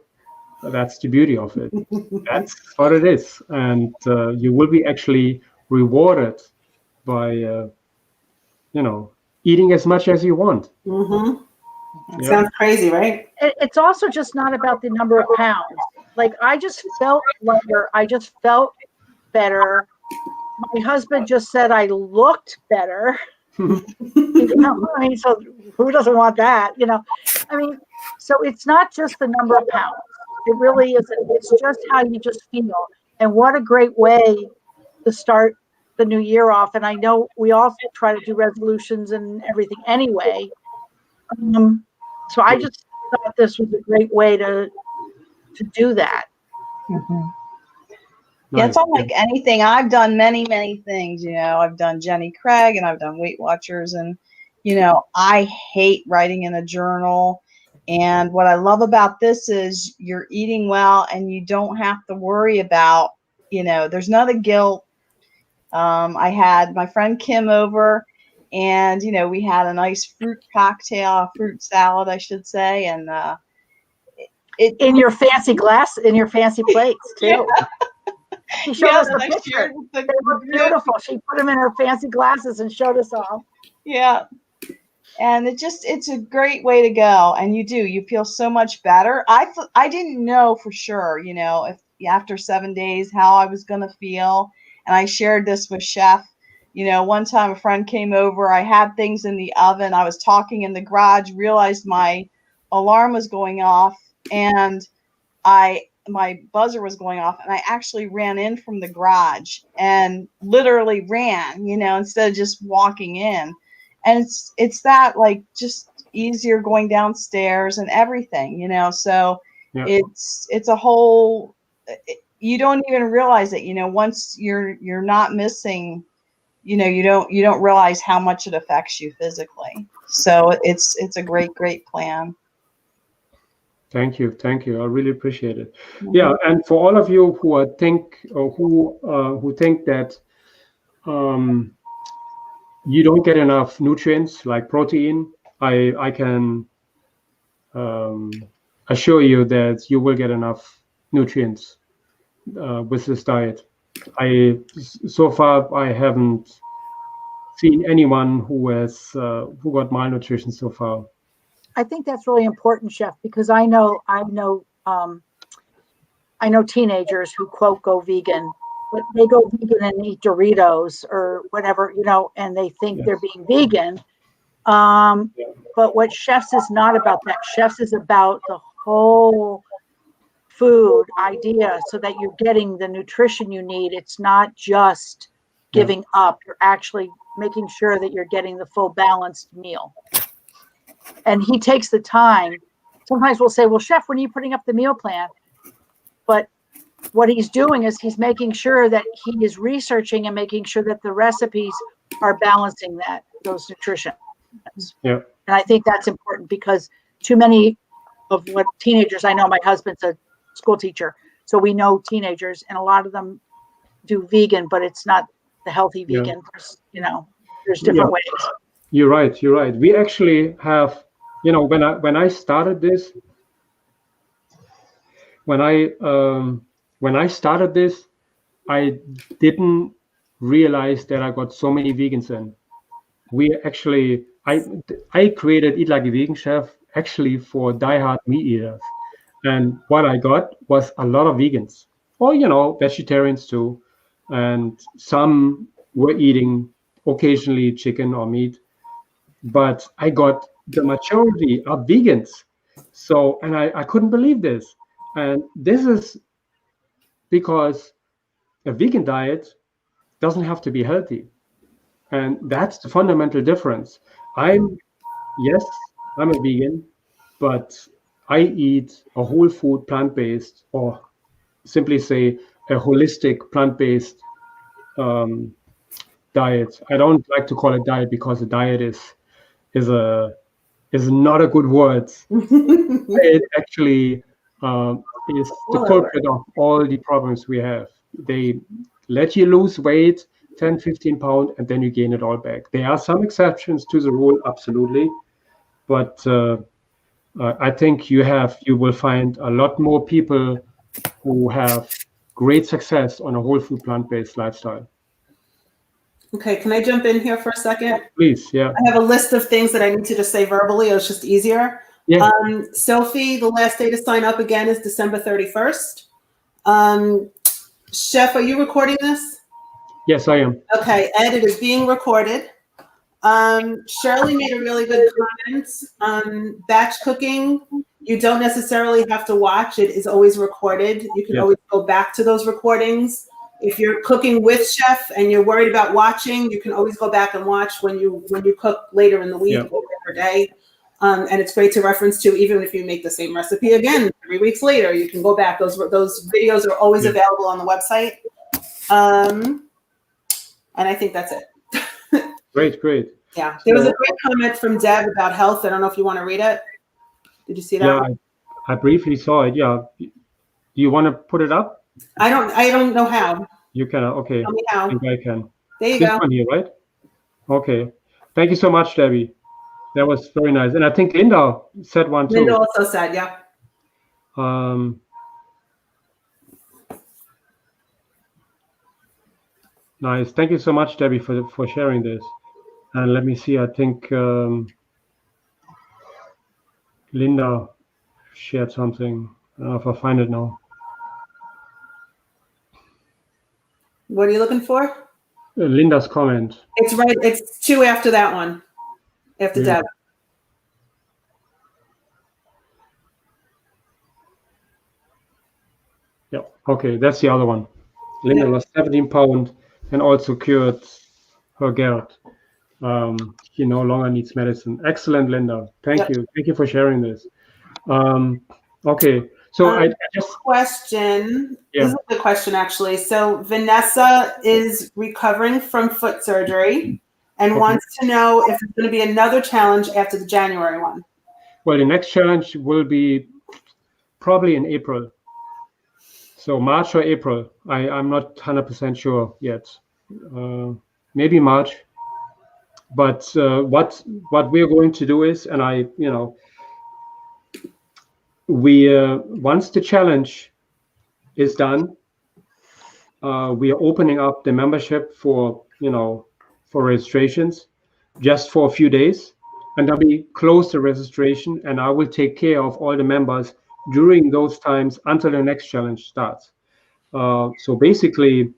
[SPEAKER 1] That's the beauty of it. That's what it is. And you will be actually rewarded by, eating as much as you want. Yeah.
[SPEAKER 2] Sounds crazy, right?
[SPEAKER 3] It's also just not about the number of pounds. Like, I just felt lighter. I just felt better. My husband just said I looked better. I mean, so who doesn't want that? I mean, so it's not just the number of pounds. It really isn't. It's just how you just feel. And what a great way to start the new year off. And I know we all try to do resolutions and everything anyway. So I just thought this was a great way to do that.
[SPEAKER 5] Yeah, it's unlike anything. I've done many, many things. I've done Jenny Craig and I've done Weight Watchers, and I hate writing in a journal. And what I love about this is you're eating well and you don't have to worry about, there's none of guilt. I had my friend Kim over, and we had a nice fruit salad, I should say, and
[SPEAKER 3] in your fancy glass, in your fancy plates too. Yeah. She showed us the picture. They were beautiful. She put them in her fancy glasses and showed us all.
[SPEAKER 5] Yeah. And it's a great way to go. And you feel so much better. I didn't know for sure, if after 7 days, how I was going to feel. And I shared this with Chef. One time a friend came over, I had things in the oven. I was talking in the garage, realized my alarm was going off, and my buzzer was going off, and I actually ran in from the garage and literally ran, instead of just walking in. And it's that, like, just easier going downstairs and everything, so yeah. It's a whole, you don't even realize it, once you're not missing, you don't realize how much it affects you physically. So it's a great plan.
[SPEAKER 1] Thank you. I really appreciate it. Mm-hmm. Yeah, and for all of you who think that you don't get enough nutrients like protein, I can assure you that you will get enough nutrients with this diet. So far I haven't seen anyone who got malnutrition so far.
[SPEAKER 3] I think that's really important, Chef, because I know teenagers who quote go vegan, but they go vegan and eat Doritos or whatever, and they think they're being vegan. But what Chef's is not about that. Chef's is about the whole food idea, so that you're getting the nutrition you need. It's not just giving up. You're actually making sure that you're getting the full balanced meal. And he takes the time. Sometimes we'll say, well, Chef, when are you putting up the meal plan? But what he's doing is he's making sure that he is researching and making sure that the recipes are balancing those nutrition.
[SPEAKER 1] Yeah.
[SPEAKER 3] And I think that's important, because too many of what teenagers, I know my husband's a school teacher, so we know teenagers, and a lot of them do vegan, but it's not the healthy vegan. There's different ways.
[SPEAKER 1] You're right. We actually have, when I started this, I didn't realize that I got so many vegans in. We actually, I created Eat Like a Vegan Chef actually for diehard meat eaters, and what I got was a lot of vegans, or vegetarians too, and some were eating occasionally chicken or meat. But I got the majority of vegans. So, and I couldn't believe this. And this is because a vegan diet doesn't have to be healthy. And that's the fundamental difference. I'm a vegan, but I eat a whole food plant-based, or simply say a holistic plant-based diet. I don't like to call it diet, because a diet is not a good word. It actually is the culprit of all the problems we have. They let you lose weight, 10, 15 pounds, and then you gain it all back. There are some exceptions to the rule, absolutely. But I think you will find a lot more people who have great success on a whole food plant-based lifestyle.
[SPEAKER 2] Okay, can I jump in here for a second?
[SPEAKER 1] Please, yeah.
[SPEAKER 2] I have a list of things that I need to just say verbally. It's just easier.
[SPEAKER 1] Yeah.
[SPEAKER 2] Sophie, the last day to sign up again is December 31st. Chef, are you recording this?
[SPEAKER 1] Yes, I am.
[SPEAKER 2] Okay, Ed, it is being recorded. Shirley made a really good comment. Batch cooking, you don't necessarily have to watch. It is always recorded. You can
[SPEAKER 1] Yes.
[SPEAKER 2] always go back to those recordings. If you're cooking with chef and you're worried about watching, you can always go back and watch when you cook later in the week or per day. And it's great to reference to, even if you make the same recipe again 3 weeks later, you can go back. Those videos are always available on the website. And I think that's it.
[SPEAKER 1] Great.
[SPEAKER 2] Yeah, there was a great comment from Deb about health. I don't know if you want to read it. Did you see that?
[SPEAKER 1] Yeah, I briefly saw it. Yeah. Do you want to put it up?
[SPEAKER 2] I don't know how.
[SPEAKER 1] You can. Okay.
[SPEAKER 2] Tell me how.
[SPEAKER 1] I think I can.
[SPEAKER 2] There you
[SPEAKER 1] This
[SPEAKER 2] go.
[SPEAKER 1] one here, right? Okay. Thank you so much, Debbie. That was very nice. And I think Linda said one too.
[SPEAKER 2] Linda also said, yeah.
[SPEAKER 1] Nice. Thank you so much, Debbie, for sharing this. And let me see. I think Linda shared something. I don't know if I find it now.
[SPEAKER 2] What are you looking for?
[SPEAKER 1] Linda's comment.
[SPEAKER 2] It's right. It's 2 after that one. After
[SPEAKER 1] Yeah.
[SPEAKER 2] Deb.
[SPEAKER 1] Yeah. Okay. That's the other one. Linda lost 17 pounds and also cured her gout. She no longer needs medicine. Excellent, Linda. Thank you. Thank you for sharing this. Okay. So I just
[SPEAKER 2] question.
[SPEAKER 1] Yeah.
[SPEAKER 2] This is a good question, actually. So Vanessa is recovering from foot surgery and wants to know if there's going to be another challenge after the January one.
[SPEAKER 1] Well, the next challenge will be probably in April. So March or April. I'm not 100% sure yet. Maybe March. But what we're going to do is, and we once the challenge is done, we are opening up the membership for registrations just for a few days, and then we close the registration, and I will take care of all the members during those times until the next challenge starts. So basically,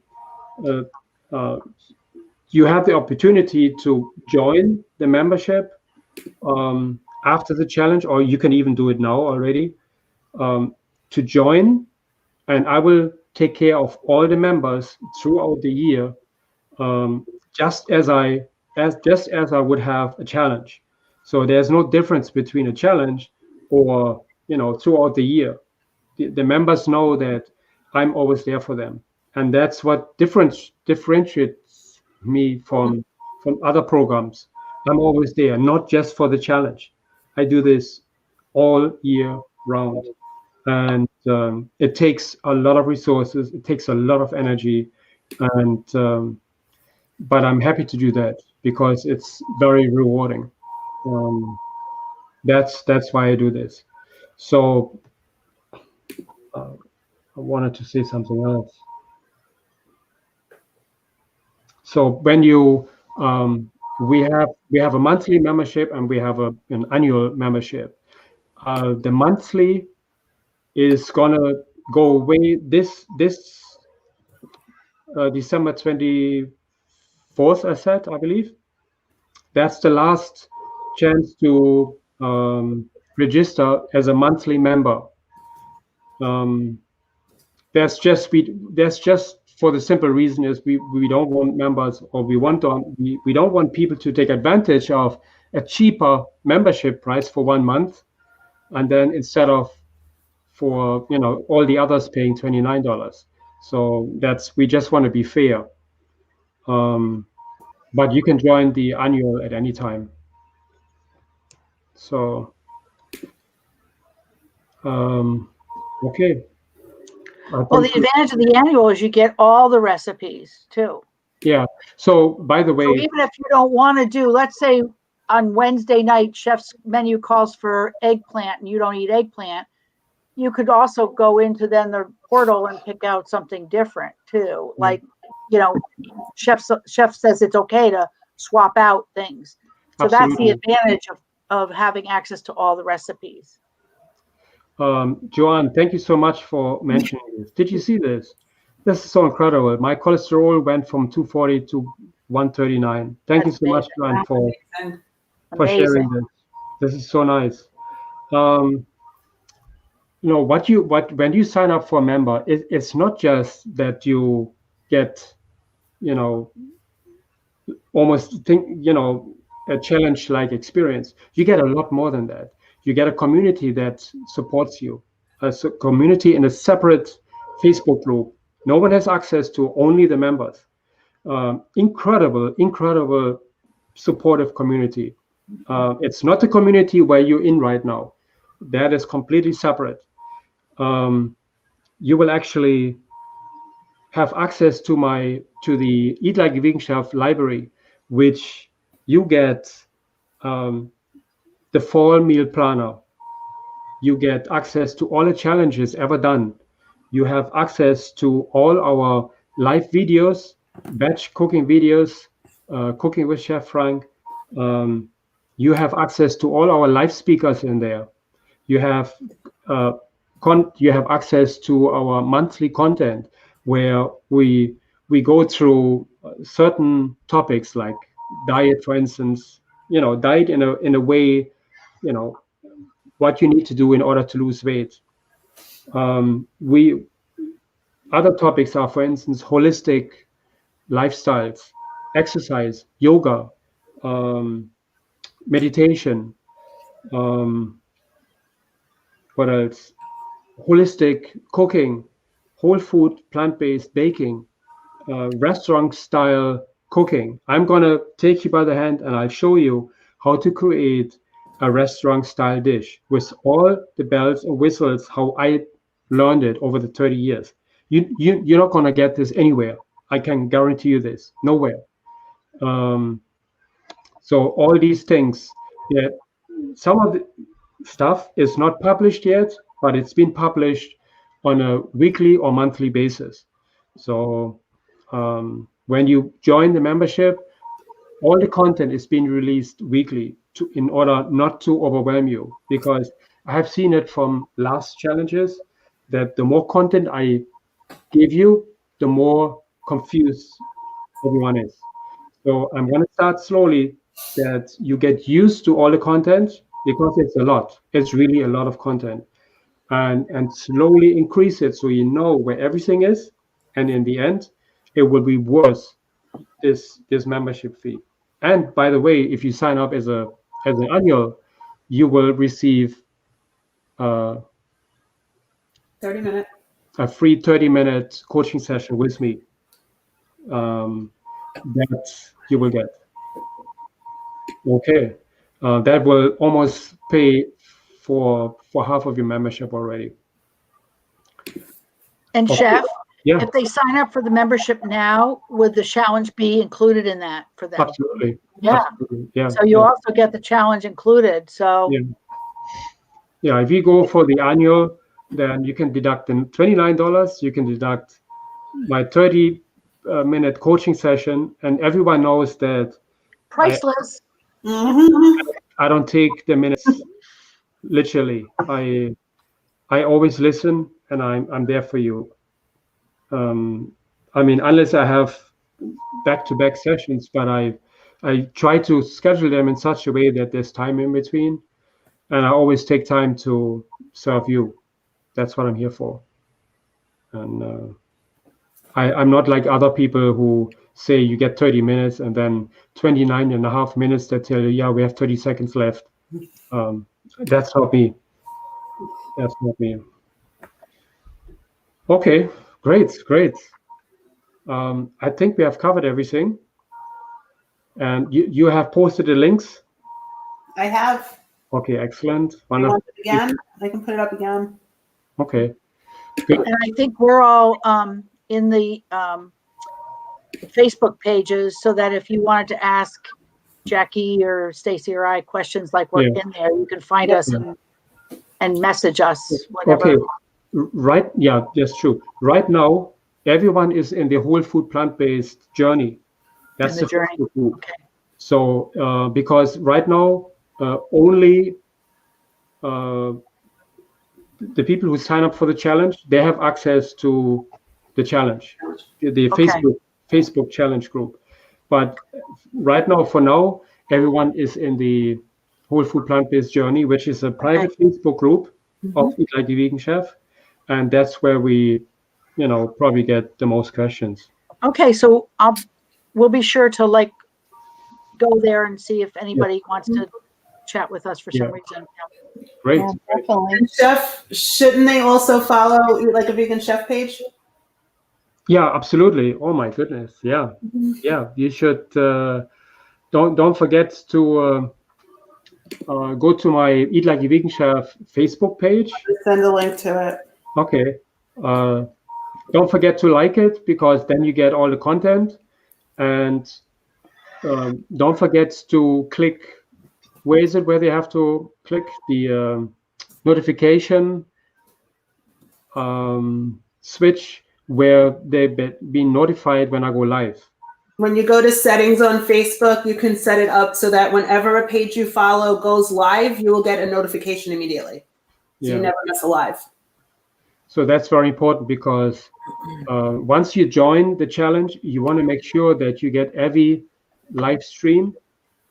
[SPEAKER 1] you have the opportunity to join the membership after the challenge, or you can even do it now already, to join, and I will take care of all the members throughout the year, just as I would have a challenge. So there's no difference between a challenge or throughout the year. The members know that I'm always there for them, and that's what differentiates me from other programs. I'm always there, not just for the challenge. I do this all year round, and it takes a lot of resources. It takes a lot of energy, and but I'm happy to do that because it's very rewarding. That's why I do this. So I wanted to say something else. So when you we have a monthly membership and we have an annual membership. The monthly is gonna go away this December 24th, I believe. That's the last chance to register as a monthly member. That's just for the simple reason is we don't want members, or we don't want people to take advantage of a cheaper membership price for 1 month, and then instead of for all the others paying $29. So we just want to be fair. But you can join the annual at any time. So okay.
[SPEAKER 3] Well, the advantage of the annual is you get all the recipes too.
[SPEAKER 1] Yeah. So by the way,
[SPEAKER 3] so even if you don't want to do, let's say on Wednesday night, chef's menu calls for eggplant and you don't eat eggplant, you could also go into then the portal and pick out something different too. Like chef says it's okay to swap out things. So that's the advantage of having access to all the recipes.
[SPEAKER 1] Joanne, thank you so much for mentioning this. Did you see this? This is so incredible. My cholesterol went from 240 to 139. Thank you so much, Joanne, for sharing this. This is so nice. When you sign up for a member, it's not just that you get, almost a challenge-like experience. You get a lot more than that. You get a community that supports you, a community in a separate Facebook group. No one has access to, only the members. Incredible supportive community. It's not the community where you're in right now. That is completely separate. You will actually have access to the Eat Like a Vegan Chef library, which you get the fall meal planner. You get access to all the challenges ever done. You have access to all our live videos, batch cooking videos, cooking with Chef Frank. You have access to all our live speakers in there. You have access to our monthly content where we go through certain topics like diet, for instance. Diet in a way, what you need to do in order to lose weight. Other topics are, for instance, holistic lifestyles, exercise, yoga, meditation. What else? Holistic cooking, whole food, plant-based baking, restaurant style cooking. I'm gonna take you by the hand and I'll show you how to create a restaurant style dish with all the bells and whistles, how I learned it over the 30 years. You're not gonna get this anywhere. I can guarantee you this, nowhere. So all these things, some of the stuff is not published yet, but it's been published on a weekly or monthly basis. So when you join the membership, all the content is being released weekly in order not to overwhelm you, because I have seen it from last challenges that the more content I give you, the more confused everyone is. So I'm going to start slowly, that you get used to all the content, because it's a lot. It's really a lot of content, and slowly increase it so you know where everything is, and in the end, it will be worth this membership fee. And by the way, if you sign up as an annual, you will receive
[SPEAKER 2] 30-minute.
[SPEAKER 1] A free 30-minute coaching session with me. That you will get. Okay, that will almost pay for half of your membership already.
[SPEAKER 3] And Chef,
[SPEAKER 1] yeah,
[SPEAKER 3] if they sign up for the membership now, would the challenge be included in that for them?
[SPEAKER 1] absolutely.
[SPEAKER 3] Yeah.
[SPEAKER 1] Absolutely. Yeah.
[SPEAKER 3] So you also get the challenge included. So
[SPEAKER 1] yeah, if you go for the annual, then you can deduct the $29. You can deduct my 30-minute coaching session, and everyone knows that
[SPEAKER 3] priceless.
[SPEAKER 1] I don't take the minutes literally. I always listen, and I'm there for you. I mean, unless I have back-to-back sessions, but I try to schedule them in such a way that there's time in between, and I always take time to serve you. That's what I'm here for. And I'm not like other people who say you get 30 minutes and then 29 and a half minutes that tell you, yeah, we have 30 seconds left. That's not me. That's not me. Okay, great. I think we have covered everything. And you have posted the links?
[SPEAKER 2] I have.
[SPEAKER 1] Okay, excellent.
[SPEAKER 2] Want it again? I can put it up again.
[SPEAKER 1] Okay. Good.
[SPEAKER 3] And I think we're all in the Facebook pages, so that if you wanted to ask Jackie or Stacy or I questions like we're in there, you can find us and message us whenever.
[SPEAKER 1] Okay. Right. Yeah, that's true. Right now, everyone is in the whole food plant-based journey. That's
[SPEAKER 3] In the journey.
[SPEAKER 1] Facebook group.
[SPEAKER 3] Okay.
[SPEAKER 1] So because right now only the people who sign up for the challenge, they have access to the challenge, the
[SPEAKER 3] Okay.
[SPEAKER 1] Facebook challenge group. But right now, for now, everyone is in the whole food plant-based journey, which is a private Facebook group of Eat Like a Vegan Chef, and that's where we, probably get the most questions.
[SPEAKER 3] Okay, so we'll be sure to like go there and see if anybody wants to chat with us for some reason.
[SPEAKER 1] Great.
[SPEAKER 5] Yeah, definitely.
[SPEAKER 2] And Chef, shouldn't they also follow Eat Like a Vegan Chef page?
[SPEAKER 1] Yeah, absolutely. Oh my goodness. Yeah, yeah. You should. Don't forget to go to my Eat Like a Vegan Chef Facebook page.
[SPEAKER 2] Send a link to it.
[SPEAKER 1] Okay. Don't forget to like it, because then you get all the content, and don't forget to click. Where is it? Where they have to click the notification switch, where they've been notified when I go live.
[SPEAKER 2] When you go to settings on Facebook, you can set it up so that whenever a page you follow goes live, you will get a notification immediately. So you never miss a live.
[SPEAKER 1] So that's very important, because once you join the challenge, you want to make sure that you get every live stream,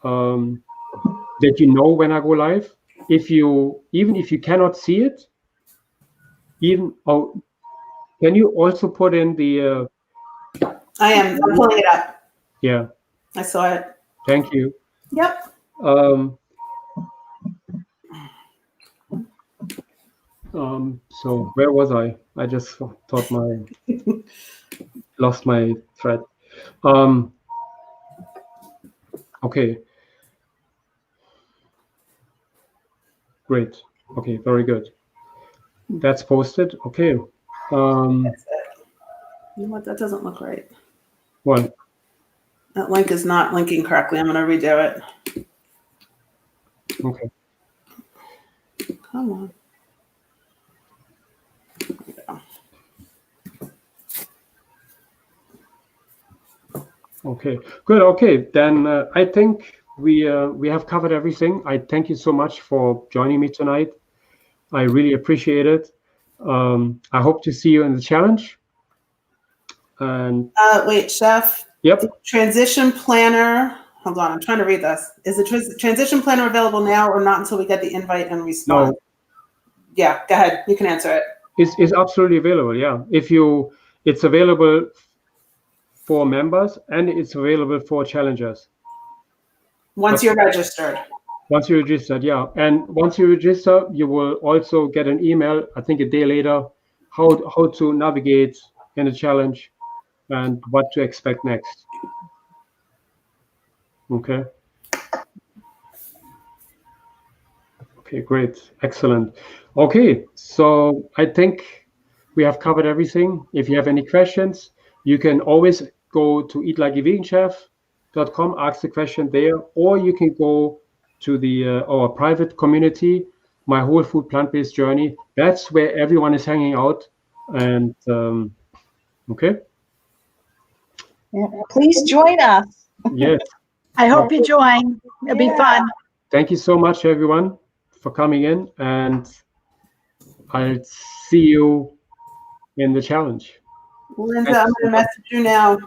[SPEAKER 1] that you know when I go live. Even if you cannot see it, can you also put in the?
[SPEAKER 2] I'm pulling it up.
[SPEAKER 1] Yeah.
[SPEAKER 2] I saw it.
[SPEAKER 1] Thank you.
[SPEAKER 2] Yep.
[SPEAKER 1] So where was I? I just lost my thread. Okay. Great. Okay, very good. That's posted. Okay.
[SPEAKER 2] That's it. You know what? That doesn't look right.
[SPEAKER 1] What?
[SPEAKER 2] That link is not linking correctly. I'm going to redo it.
[SPEAKER 1] Okay.
[SPEAKER 2] Come on. There we go.
[SPEAKER 1] Okay. Good. Okay. Then I think we have covered everything. I thank you so much for joining me tonight. I really appreciate it. I hope to see you in the challenge. And
[SPEAKER 2] wait, Chef.
[SPEAKER 1] Yep.
[SPEAKER 2] The transition planner. Hold on. I'm trying to read this. Is the transition planner available now or not until we get the invite and respond?
[SPEAKER 1] No.
[SPEAKER 2] Yeah. Go ahead. You can answer it.
[SPEAKER 1] It's absolutely available. Yeah. It's available for members, and it's available for challengers.
[SPEAKER 2] Once you're registered.
[SPEAKER 1] Once you registered, yeah. And once you register, you will also get an email, I think a day later, how to navigate in the challenge and what to expect next. Okay. Okay, great. Excellent. Okay, so I think we have covered everything. If you have any questions, you can always go to eatlikeaveganchef.com, ask the question there, or you can go to the our private community, My Whole Food Plant-Based Journey. That's where everyone is hanging out. And okay.
[SPEAKER 5] Yeah, please join us.
[SPEAKER 1] Yes.
[SPEAKER 3] I hope you join. It'll be fun.
[SPEAKER 1] Thank you so much, everyone, for coming in, and I'll see you in the challenge.
[SPEAKER 2] Linda, I'm going to message you now.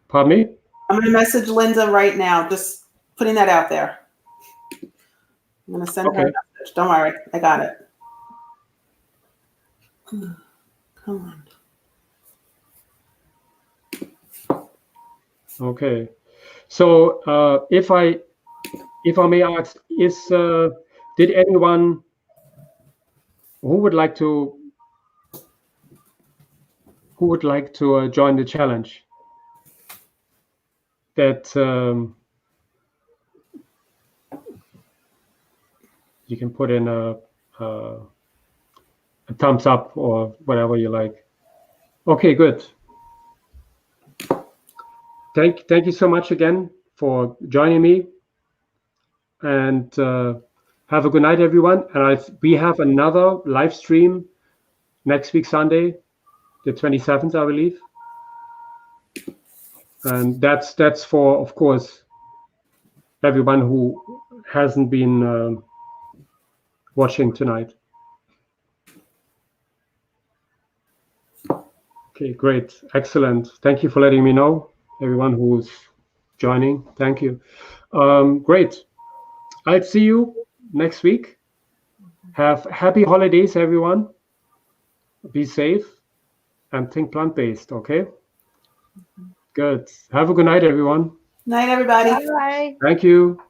[SPEAKER 1] Pardon me?
[SPEAKER 2] I'm going to message Linda right now. Just putting that out there. I'm going to send her a message. Don't worry. I got it. Come on.
[SPEAKER 1] Okay. So if I may ask, did anyone who would like to join the challenge? That you can put in a thumbs up or whatever you like. Okay, good. Thank you so much again for joining me, and have a good night, everyone. And we have another live stream next week, Sunday, the 27th, I believe. And that's for, of course, everyone who hasn't been watching tonight. Okay, great, excellent. Thank you for letting me know, everyone who's joining. Thank you. Great. I'll see you next week. Have happy holidays, everyone. Be safe and think plant-based, okay? Good. Have a good night, everyone.
[SPEAKER 2] Night, everybody.
[SPEAKER 5] Bye.
[SPEAKER 1] Thank you.